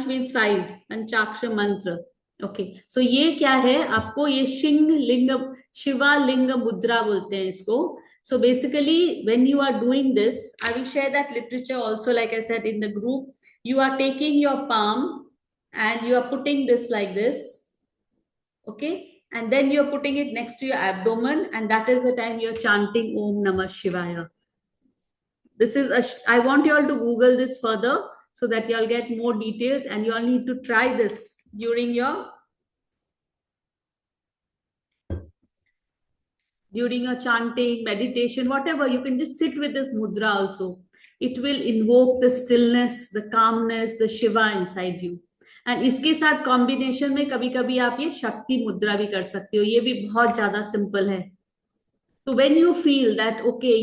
means 5, Panchakshar Mantra. Okay, सो ये क्या है, आपको ये शिंग लिंग, शिवा लिंग मुद्रा बोलते हैं इसको. So basically, when you are doing this, I will share that literature also, like I said in the group. You are taking your palm and you are putting this like this, okay? And then you're putting it next to your abdomen, and that is the time you're chanting Om Namah Shivaya. This is I want you all to Google this further so that you'll get more details, and you all need to try this during your chanting, meditation, whatever. You can just sit with this mudra also. It will invoke the stillness, the calmness, the Shiva inside you. And इसके साथ combination में कभी कभी आप ये शक्ति मुद्रा भी कर सकते हो, ये भी बहुत ज्यादा सिंपल है. So when you feel that okay,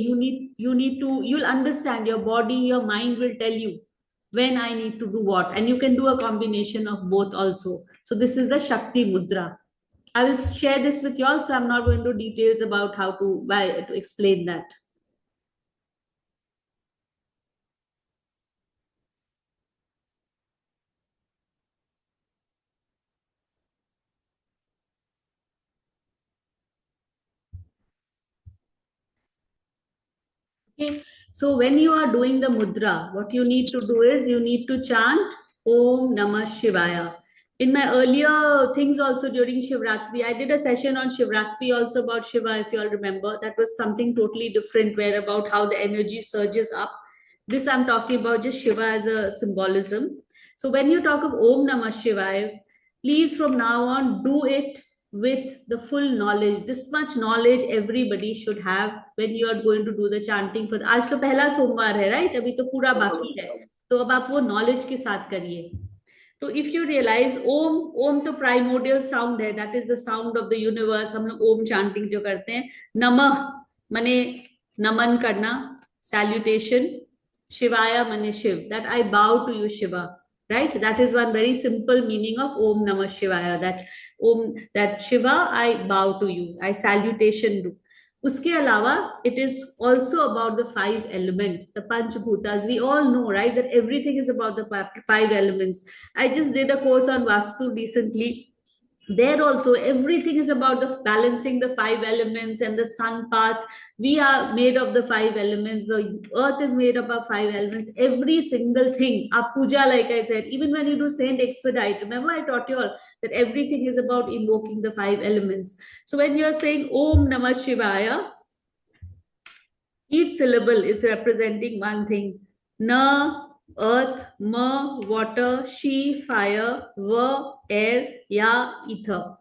you'll understand, your body, your mind will tell you when I need to do what, and you can do a combination of both also. So this is the Shakti mudra. I will share this with you all, so I'm not going to details about how to explain that. Okay. So when you are doing the mudra, what you need to do is you need to chant Om Namah Shivaya. In my earlier things also during Shivratri, I did a session on Shivratri also about Shiva, if you all remember. That was something totally different, where about how the energy surges up. This I'm talking about just Shiva as a symbolism. So when you talk of Om Namah Shivaya, please from now on do it with the full knowledge. This much knowledge everybody should have when you are going to do the chanting. For आज तो पहला सोमवार है, right? अभी तो पूरा बाकी है, तो अब आप वो knowledge के साथ करिए. तो if you realize ओम तो प्राइमोडियल साउंड है, that is the sound of the universe. हम लोग ओम chanting जो करते हैं, नमः मने नमन करना, salutation, शिवाय मने Shiv, that I bow to you Shiva, right? That is one very simple meaning of Om Namah Shivaya, that Shiva, I bow to you, I salutation do. Uske alawa, it is also about the 5 elements, the Panch Bhutas. We all know, right, that everything is about the 5 elements. I just did a course on Vastu recently. There also everything is about the balancing the 5 elements and the sun path. We are made of the 5 elements. The earth is made up of 5 elements. Every single thing, our puja, like I said, even when you do Saint Expedite, remember I taught you all that everything is about invoking the 5 elements. So when you're saying Om Namah Shivaya, each syllable is representing one thing. Na, earth, ma, water, she, fire, va, air, ya, ether.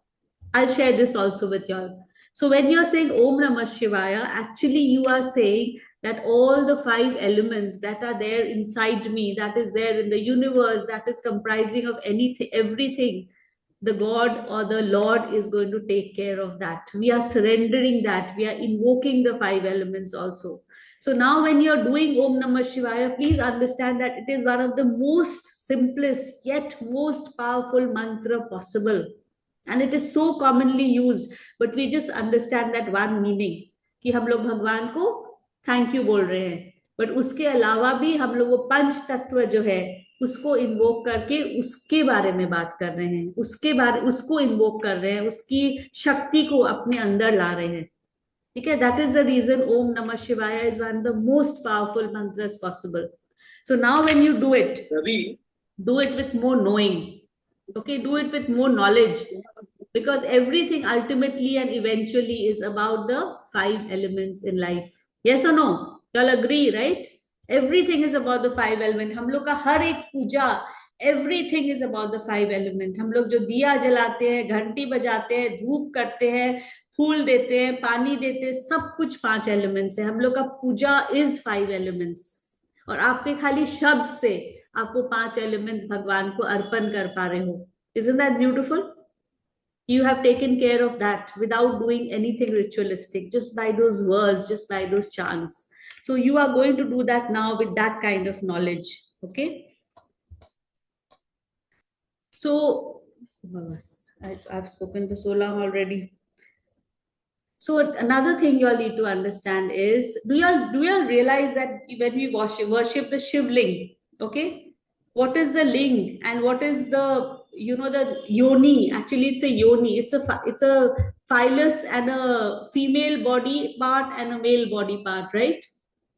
I'll share this also with you all. So when you're saying Om Namah Shivaya, actually you are saying that all the 5 elements that are there inside me, that is there in the universe, that is comprising of anything, everything, the God or the Lord is going to take care of that. We are surrendering that. We are invoking the 5 elements also. So now when you're doing Om Namah Shivaya, please understand that it is one of the most simplest yet most powerful mantra possible. And it is so commonly used, but we just understand that one meaning, कि हम लोग भगवान को thank you बोल रहे हैं, but उसके अलावा भी हम लोग वो पंच तत्व जो है उसको इन्वोक करके उसके बारे में बात कर रहे हैं, उसको इन्वोक कर रहे हैं, उसकी शक्ति को अपने अंदर ला रहे हैं. ठीक है, that is the reason Om Namah Shivaya is one of the most powerful mantras possible. So now when you do it, do it with more knowing. Okay, do it with more knowledge, because everything ultimately and eventually is about the 5 elements in life. Yes or no? Y'all agree, right? Everything is about the 5 elements. हम लोग का हर एक पूजा, everything is about the 5 elements. हम लोग जो दिया जलाते हैं, घंटी बजाते हैं, धूप करते हैं, फूल देते हैं, पानी देते हैं, सब कुछ 5 elements है. हम लोग का पूजा is 5 elements. और आपके खाली शब्द से आप वो 5 elements भगवान को अर्पण कर पा रहे हो. Isn't that beautiful? You have taken care of that without doing anything ritualistic, just by those words, just by those chants. So you are going to do that now with that kind of knowledge. Okay. So I've spoken for so long already. So another thing you all need to understand is, do you all realize that when we worship the Shiv Ling, okay, what is the ling and what is the, the yoni? Actually, it's a yoni. It's a phallus and a female body part and a male body part, right?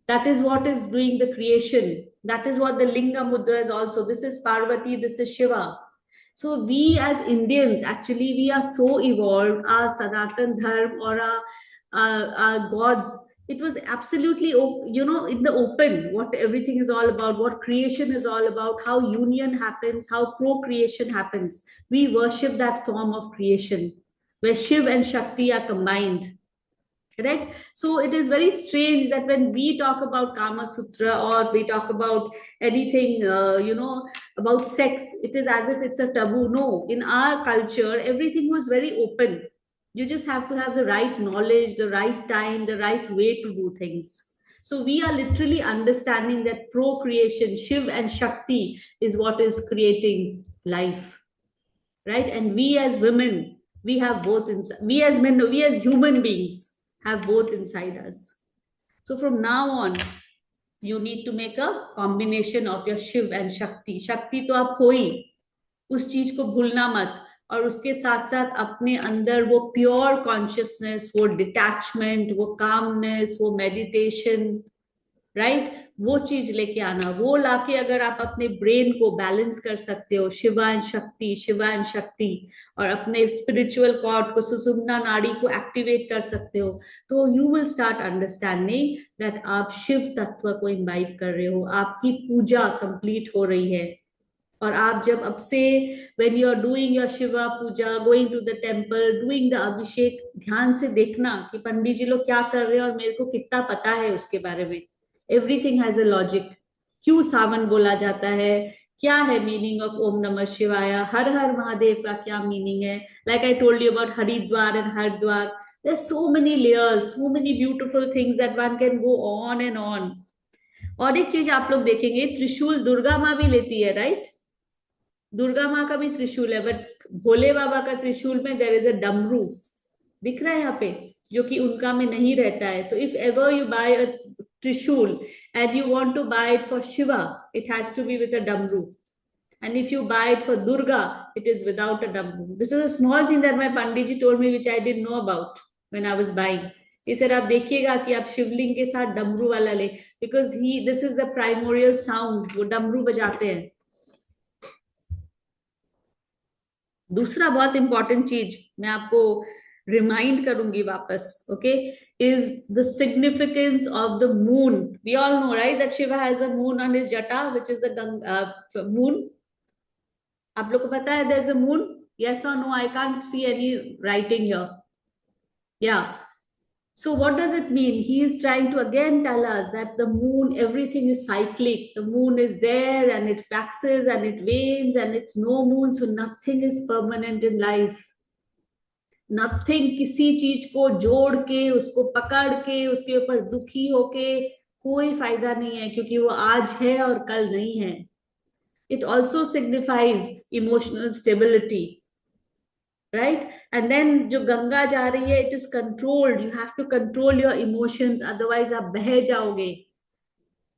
That is what is doing the creation. That is what the Linga Mudra is also. This is Parvati, this is Shiva. So we as Indians, actually, we are so evolved. Our Sanatan Dharma or our gods, it was absolutely, in the open, what everything is all about, what creation is all about, how union happens, how procreation happens. We worship that form of creation where Shiv and Shakti are combined. Correct. So it is very strange that when we talk about Kama Sutra or we talk about anything, about sex, it is as if it's a taboo. No, in our culture, everything was very open. You just have to have the right knowledge, the right time, the right way to do things. So we are literally understanding that procreation, Shiv and Shakti, is what is creating life, right? And we as women, we have both inside. We as men, we as human beings have both inside us. So from now on, you need to make a combination of your Shiv and Shakti. Shakti तो आप हो ही, उस चीज को भूलना मत. और उसके साथ साथ अपने अंदर वो प्योर कॉन्शियसनेस, वो डिटैचमेंट, वो कामनेस, वो मेडिटेशन, राइट, वो चीज लेके आना. वो लाके अगर आप अपने ब्रेन को बैलेंस कर सकते हो, शिवा एंड शक्ति, शिवा एंड शक्ति, और अपने स्पिरिचुअल कॉर्ड को, सुषुम्ना नाड़ी को एक्टिवेट कर सकते हो, तो you will start understanding that आप शिव तत्व को इम्बाइब कर रहे हो. आपकी पूजा कंप्लीट हो रही है. और आप जब अब से when you are doing your Shiva puja, going to the temple, doing the abhishek, ध्यान से देखना कि पंडित जी लोग क्या कर रहे हैं और मेरे को कितना पता है उसके बारे में. Everything has a logic. क्यों सावन बोला जाता है, क्या है मीनिंग ऑफ ओम नमः शिवाय, हर हर महादेव का क्या मीनिंग है. Like I told you about Haridwar and Haridwar. There's so many layers, so many beautiful things that one can go on and on. और एक चीज आप लोग देखेंगे, त्रिशूल दुर्गा माँ भी लेती है, राइट? दुर्गा माँ का भी त्रिशूल है, बट भोले बाबा का त्रिशूल में देयर इज अ डमरू. दिख रहा है यहाँ पे, जो कि उनका में नहीं रहता है. So if ever you buy a trishul and you want to buy it for Shiva, it has to be with a damru. And if you buy it for Durga, it is without a damru. This is a small thing that my Panditji told me, which I didn't know about when I was buying. He said, आप देखिएगा कि आप शिवलिंग के साथ डमरू वाला ले, because this is the primordial sound, वो डमरू बजाते हैं. दूसरा बहुत इंपॉर्टेंट चीज मैं आपको रिमाइंड करूंगी वापस, okay, is the significance of the moon. We all know, right, that Shiva has a moon on his jata, which is the moon. आप लोग को पता है there is a moon? Yes or no? I can't see any writing here. Yeah. So what does it mean? He is trying to again tell us that the moon, everything is cyclic. The moon is there and it waxes and it wanes and it's no moon, so nothing is permanent in life. Nothing, किसी चीज को जोड़ के, उसको पकड़ के, उसके ऊपर दुखी होके कोई फायदा नहीं है, क्योंकि वो आज है और कल नहीं है. It also signifies emotional stability. Right? And then जो गंगा जा रही है, it is controlled. You have to control your emotions, otherwise आप बह जाओगे.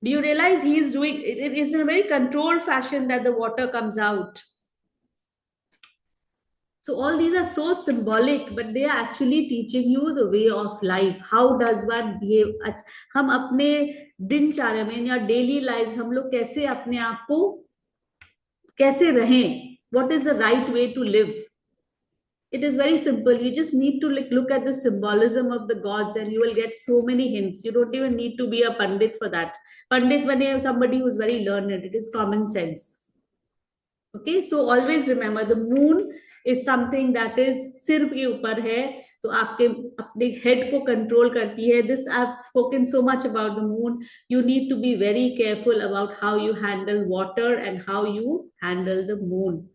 Do you realize he is doing it is in a very controlled fashion that the water comes out. So all these are so symbolic, but they are actually teaching you the way of life. How does one behave? हम अपने दिनचर्या में या daily life हम लोग कैसे अपने आप को कैसे रहें? What is the right way to live? It is very simple. You just need to look at the symbolism of the gods and you will get so many hints. You don't even need to be a pandit for that. Pandit bane somebody who's very learned. It is common sense. Okay, so always remember the moon is something that is सिर के ऊपर है, तो आपके अपने head को control करती है. This I've spoken so much about the moon. You need to be very careful about how you handle water and how you handle the moon.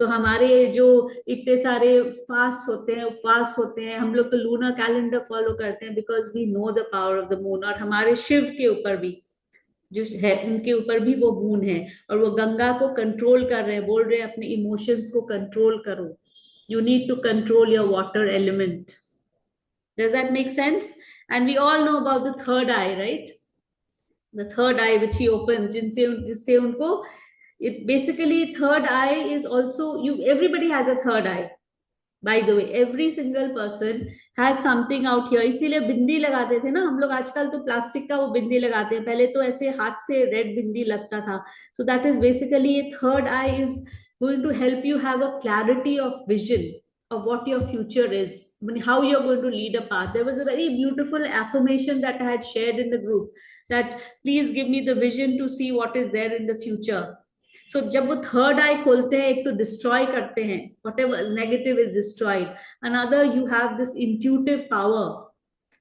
तो हमारे जो इतने सारे फास्ट होते हैं, उपवास होते हैं, हम लोग तो लूनर कैलेंडर फॉलो करते हैं because we know the power of the moon. और हमारे शिव के ऊपर भी जो है, उनके ऊपर भी वो मून है और वो गंगा को कंट्रोल कर रहे हैं, बोल रहे हैं अपने इमोशंस को कंट्रोल करो. You need to control your water element. Does that make sense? And we all know about the third eye, right? The third eye which he opens, जिससे उनको it basically third eye is also, you everybody has a third eye. By the way every single person has something out here. इसीलिए बिंदी लगाते थे ना हम लोग. आजकल तो प्लास्टिक का वो बिंदी लगाते हैं, पहले तो ऐसे हाथ से रेड बिंदी लगता था. So that is basically a third eye is going to help you have a clarity of vision of what your future is, I mean, how you're going to lead a path. There was a very beautiful affirmation that I had shared in the group, that please give me the vision to see what is there in the future. सो जब वो third आई खोलते हैं, एक तो destroy करते हैं, what ever negative is destroyed. Another, you have this intuitive power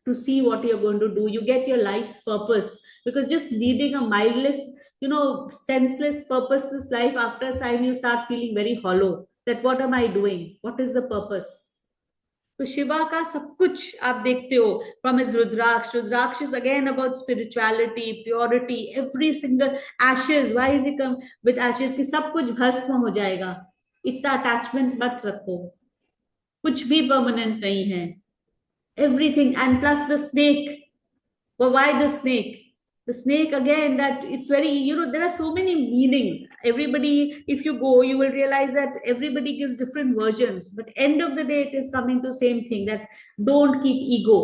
to see what you're going to do. You get your life's purpose, because just leading a mindless, senseless, purposeless life, after a time you start feeling very hollow, that what am I doing, what is the purpose. तो शिवा का सब कुछ आप देखते हो. From is rudraksha, rudraksha is again about spirituality, purity, every single ashes. Why is it come with ashes कि सब कुछ भस्म हो जाएगा. इतना अटैचमेंट मत रखो, कुछ भी परमानेंट नहीं है. Everything. And plus the snake. Why the snake? The snake again, that it's very, there are so many meanings. Everybody, if you go, you will realize that everybody gives different versions, but end of the day it is coming to same thing, that don't keep ego.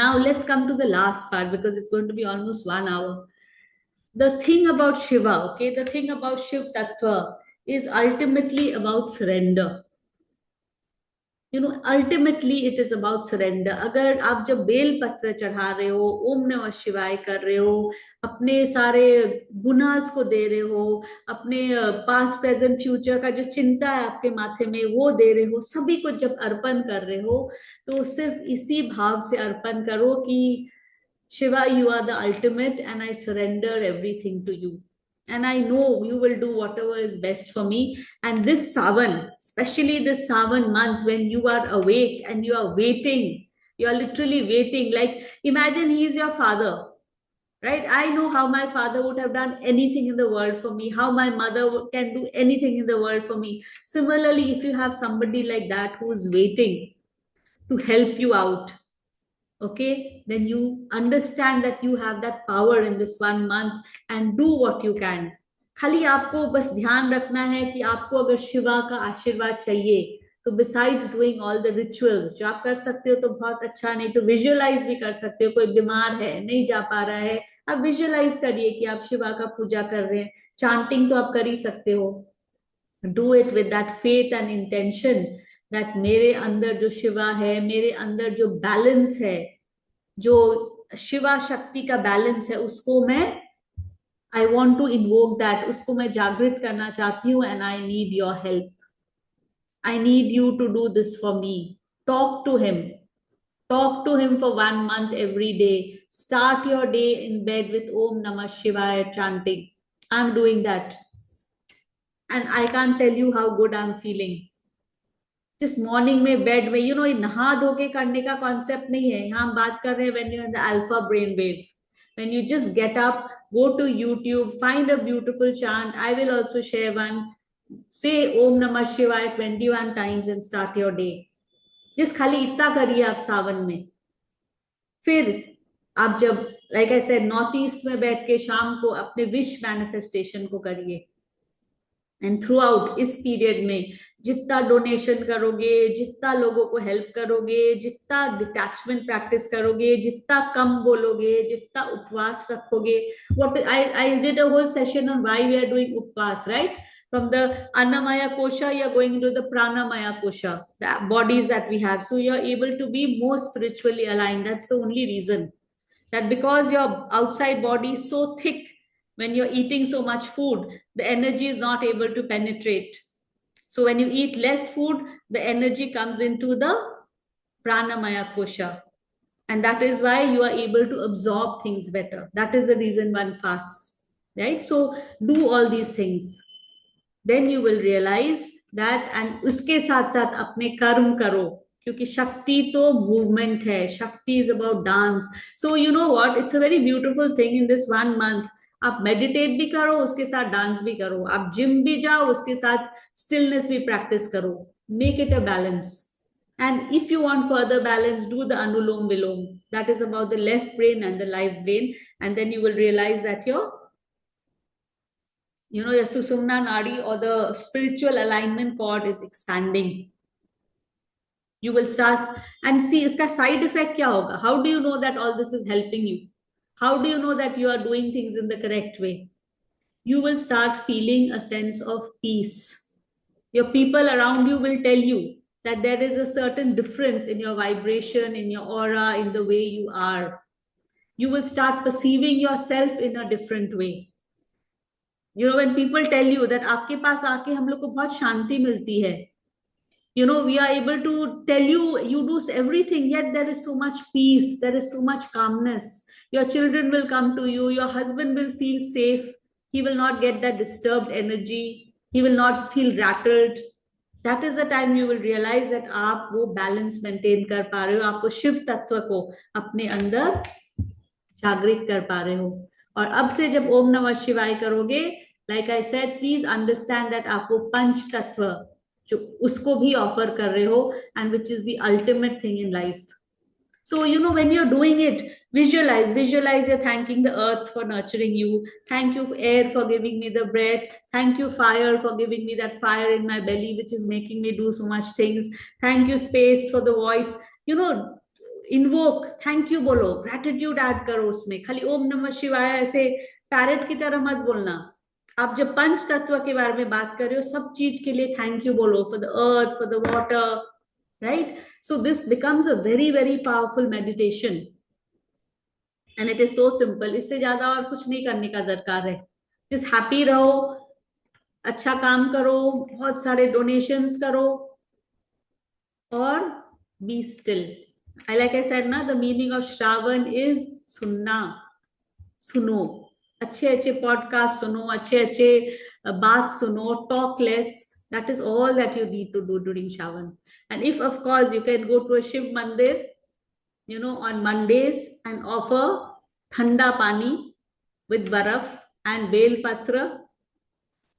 Now let's come to the last part, because it's going to be almost 1 hour. The thing about Shiva, okay, the thing about Shiv Tattva is ultimately about surrender. Ultimately it is about surrender. अगर आप जब bell पत्र चढ़ा रहे हो, ओम नमः शिवाय कर रहे हो, अपने सारे गुनास को दे रहे हो, अपने पास्ट प्रेजेंट फ्यूचर का जो चिंता है आपके माथे में वो दे रहे हो, सभी को जब अर्पण कर रहे हो, तो सिर्फ इसी भाव से अर्पण करो कि Shiva, you are the ultimate and I surrender everything to you. And I know you will do whatever is best for me. And this Savan, especially this Savan month, when you are awake and you are waiting, you are literally waiting. Like, imagine he is your father, right? I know how my father would have done anything in the world for me, how my mother can do anything in the world for me. Similarly, if you have somebody like that who is waiting to help you out, okay, then you understand that you have that power in this 1 month, and do what you can. खाली आपको बस ध्यान रखना है कि आपको अगर शिवा का आशीर्वाद चाहिए, तो besides doing all the rituals जो आप कर सकते हो तो बहुत अच्छा, नहीं तो विजुअलाइज भी कर सकते हो. कोई बीमार है, नहीं जा पा रहा है, आप विजुअलाइज करिए कि आप शिवा का पूजा कर रहे हैं. चांटिंग तो आप कर ही सकते हो. Do it with that faith and intention, that मेरे अंदर जो शिवा है, मेरे अंदर जो बैलेंस है, जो शिवा शक्ति का बैलेंस है, उसको मैं, I want to invoke that, उसको मैं जागृत करना चाहती हूँ. And I need your help. I need you to do this for me. Talk to him. Talk to him for 1 month every day. Start your day in bed with Om Namah Shivaya chanting. I'm doing that. And I can't tell you how good I'm feeling. जिस morning में bed में, नहा धो के करने का concept नहीं है. यहाँ हम बात कर रहे हैं when you in the alpha brain wave, when you just get up, go to YouTube, find a beautiful chant. I will also share one. Say Om Namah Shivaya 21 times and start your day. जिस खाली इतना करिए आप सावन में. फिर आप जब, like I said, north east में बैठ के शाम को अपने विश मैनिफेस्टेशन को करिए. एंड थ्रू आउट इस पीरियड में जितना डोनेशन करोगे, जितना लोगों को हेल्प करोगे, जितना डिटैचमेंट प्रैक्टिस करोगे, जितना कम बोलोगे, जितना उपवास रखोगे. What I did a whole session on why we are doing upvas, right? From the Annamaya Kosha, you are going into the Pranamaya Kosha, the bodies that we have. So you are able to be more spiritually aligned. That's the only reason. That because your outside body is so thick, when you're eating so much food, the energy is not able to penetrate. So when you eat less food, the energy comes into the Pranamaya Kosha. And that is why you are able to absorb things better. That is the reason one fasts, right? So do all these things. Then you will realize that, and उसके साथ साथ अपने कर्म करो, क्योंकि शक्ति तो movement है. शक्ति is about dance. So you know what, it's a very beautiful thing in this 1 month. आप मेडिटेट भी करो, उसके साथ डांस भी करो. आप जिम भी जाओ, उसके साथ स्टिलनेस भी प्रैक्टिस करो. Make it a balance. And if you want further balance, do the Anulom Vilom. That is about the left brain and the right brain. And then you will realize that your Susumna Nadi, or the spiritual alignment cord, is expanding. You will start and see iska side effect kya hoga. How do you know that all this is helping you? How do you know that you are doing things in the correct way? You will start feeling a sense of peace. Your people around you will tell you that there is a certain difference in your vibration, in your aura, in the way you are. You will start perceiving yourself in a different way. When people tell you that आपके पास आके हम लोग को बहुत शांति मिलती है, we are able to tell you do everything, yet there is so much peace, there is so much calmness. Your children will come to you, your husband will feel safe, he will not get that disturbed energy, he will not feel rattled. That is the time you will realize that आप वो balance maintain कर पा रहे हो, आप वो शिव तत्व को अपने अंदर जागृत कर पा रहे हो. और अब से जब ओम नमः शिवाय करोगे, like I said, please understand that आप वो पंच तत्व जो उसको भी ऑफर कर रहे हो, and which is the ultimate thing in life. So, when you're doing it, visualize you're thanking the earth for nurturing you. Thank you, air, for giving me the breath. Thank you, fire, for giving me that fire in my belly, which is making me do so much things. Thank you, space, for the voice. Invoke, thank you बोलो, gratitude add करो उसमें. खाली ओम नमः शिवाय ऐसे parrot की तरह मत बोलना. आप जब पंच तत्व के बारे में बात कर रहे हो, सब चीज के लिए थैंक यू बोलो. For the earth, for the water, right? So this becomes a very, very powerful meditation, and it is so simple. इससे ज्यादा और कुछ नहीं करने का दरकार है. Just happy रहो, अच्छा काम करो, बहुत सारे donations करो, और be still. Like I said na, the meaning of Shravan is सुनना. सुनो, अच्छे अच्छे पॉडकास्ट सुनो, अच्छे अच्छे बात सुनो, talk less. That is all that you need to do during Shravan. And if, of course, you can go to a Shiv Mandir, on Mondays and offer thanda pani with baraf and bel patra,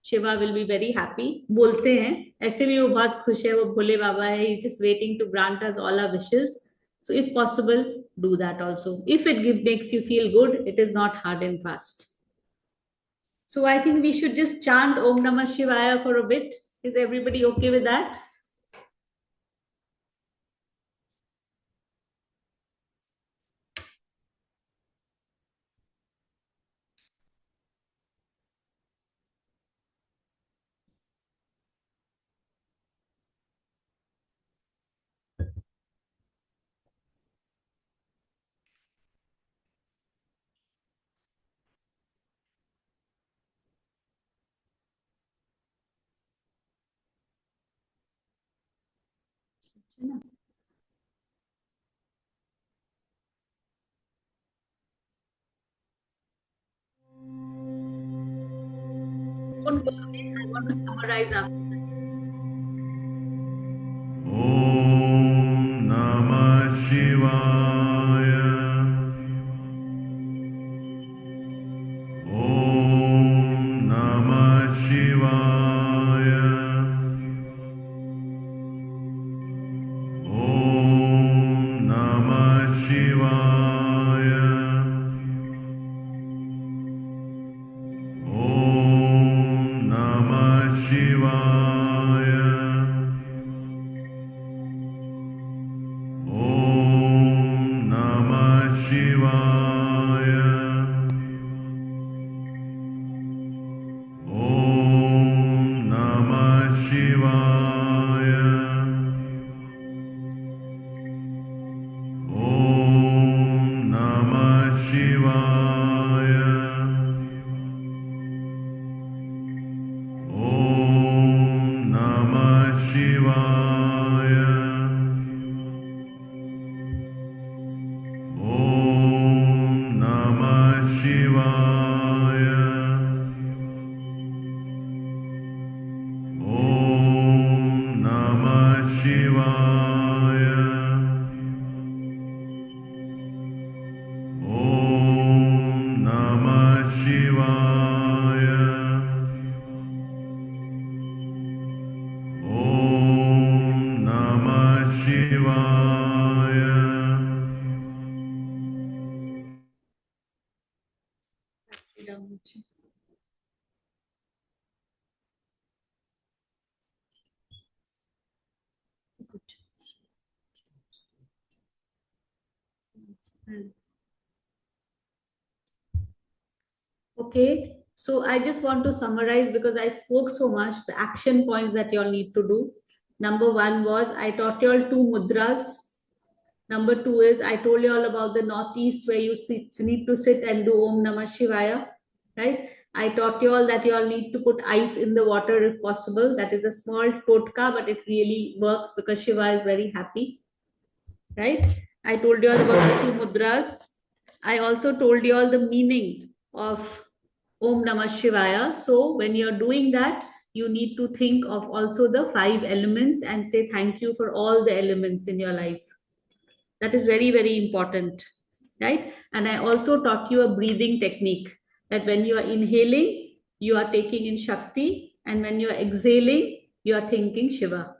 Shiva will be very happy. बोलते हैं, ऐसे भी वो बहुत खुश है, वो भोले बाबा है. He's just waiting to grant us all our wishes. So if possible, do that also. If it makes you feel good, it is not hard and fast. So I think we should just chant Om Namah Shivaya for a bit. Is everybody okay with that? I want to summarize after this. Om Namah Shivaya. Om Namah Shivaya. Om Namah Shivaya. Om Namah Shivaya. Om Namah Shivaya. Om Namah Shivaya. Om Namah Shivaya. Om Namah Shivaya. Om Namah Shivaya. Om Namah Shivaya. Om Namah Shivaya. Om Namah Shivaya. Okay, so I just want to summarize because I spoke so much the action points that you all need to do. Number one was I taught you all 2 mudras. Number two is I told you all about the northeast where you need to sit and do Om Namah Shivaya, right? I taught you all that you all need to put ice in the water if possible. That is a small totka, but it really works because Shiva is very happy, right? I told you all about the 2 mudras. I also told you all the meaning of Om Namah Shivaya. So when you're doing that, you need to think of also the 5 elements and say thank you for all the elements in your life. That is very, very important, right? And I also taught you a breathing technique that when you are inhaling, you are taking in Shakti, and when you are exhaling, you are thinking Shiva.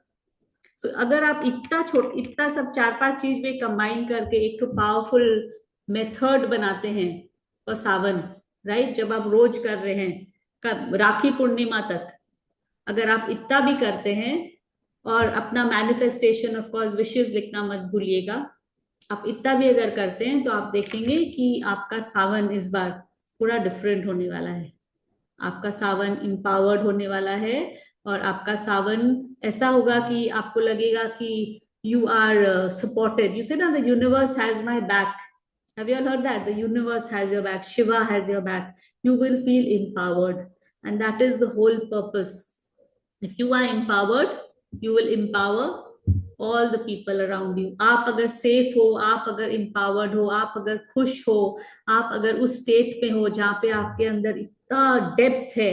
So अगर आप इतना सब 4-5 चीज में combine करके एक तो powerful method बनाते हैं और सावन, राइट, जब आप रोज कर रहे हैं राखी पूर्णिमा तक, अगर आप इतना भी करते हैं और अपना मैनिफेस्टेशन ऑफ कोर्स विशेस लिखना मत भूलिएगा, आप इतना भी अगर करते हैं तो आप देखेंगे कि आपका सावन इस बार पूरा डिफरेंट होने वाला है. आपका सावन इंपावर्ड होने वाला है और आपका सावन ऐसा होगा कि आपको लगेगा कि यू आर सपोर्टेड. यू से ना the universe has my back. Have you all heard that? The universe has your back, Shiva has your back. You will feel empowered and that is the whole purpose. If you are empowered, you will empower all the people around you. आप अगर safe हो, आप अगर empowered हो, आप अगर खुश हो, आप अगर उस स्टेट में हो जहां पे आपके अंदर इतना डेप्थ है,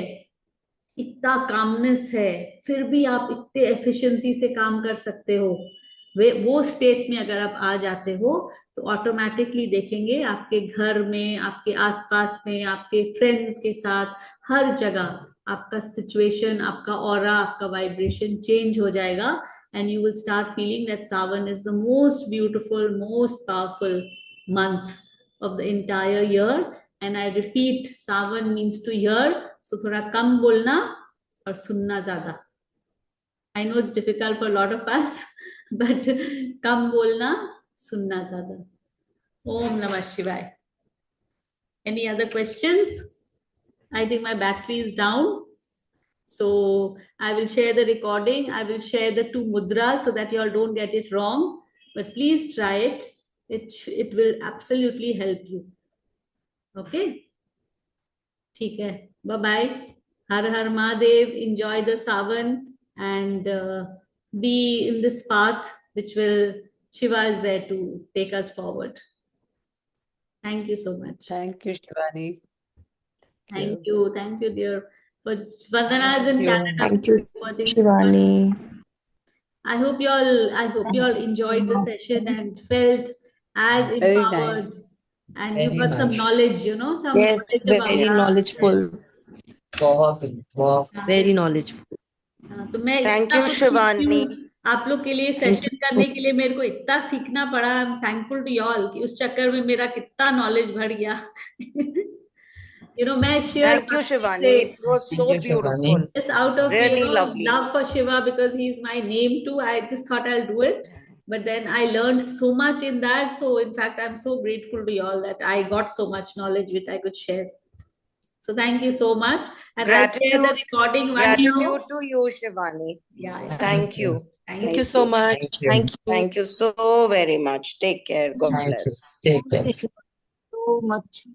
इतना कामनेस है, फिर भी आप इतने एफिशिएंसी से काम कर सकते हो, वो स्टेट में अगर आप आ जाते हो तो ऑटोमेटिकली देखेंगे आपके घर में, आपके आसपास में, आपके फ्रेंड्स के साथ, हर जगह आपका सिचुएशन, आपका ऑरा, आपका वाइब्रेशन चेंज हो जाएगा. And you will start feeling that Sawan is the most beautiful, most powerful month of the entire year. And I repeat, Sawan means to hear. So thoda kam bolna aur sunna zyada. I know it's difficult for a lot of us, but kam bolna, sunna zyada. Om Namah Shivaya. Any other questions? I think my battery is down. So I will share the recording. I will share the 2 mudras so that you all don't get it wrong. But please try it. It will absolutely help you. Okay? ठीक है. Bye-bye. Har Har Mahadev. Enjoy the Savan and be in this path which will, Shiva is there to take us forward. Thank you so much. Thank you, Shivani. Thank you. Thank you, dear. But Vandana is in Canada. Thank you, Shivani. I hope you all enjoyed the session and felt as Very empowered. nice. And Very you got some much. knowledge, some Yes, knowledge about very knowledgeful. बहुत Very knowledgeful. तो मैं Thank इतना you, कुछ सीखती Shivani. हूँ. आप लोग के लिए सेशन करने के लिए मेरे को इतना सीखना पड़ा. I am thankful to you all कि उस चक्कर में मेरा कितना नॉलेज बढ़ गया. मैं share Thank you, Shivani. It was so Thank you, beautiful. Shivani. just out of Really lovely. love for Shiva, because he's my name too. I just thought I'll do it, but then I learned so much in that. So in fact, I'm so grateful to you all that I got so much knowledge which I could share. So thank you so much, and I'll share the recording. Gratitude to you, Shivani. Yeah. Thank you. Thank you so much. Thank you. Thank you so very much. Take care. God Thank you. bless. Take care. So much.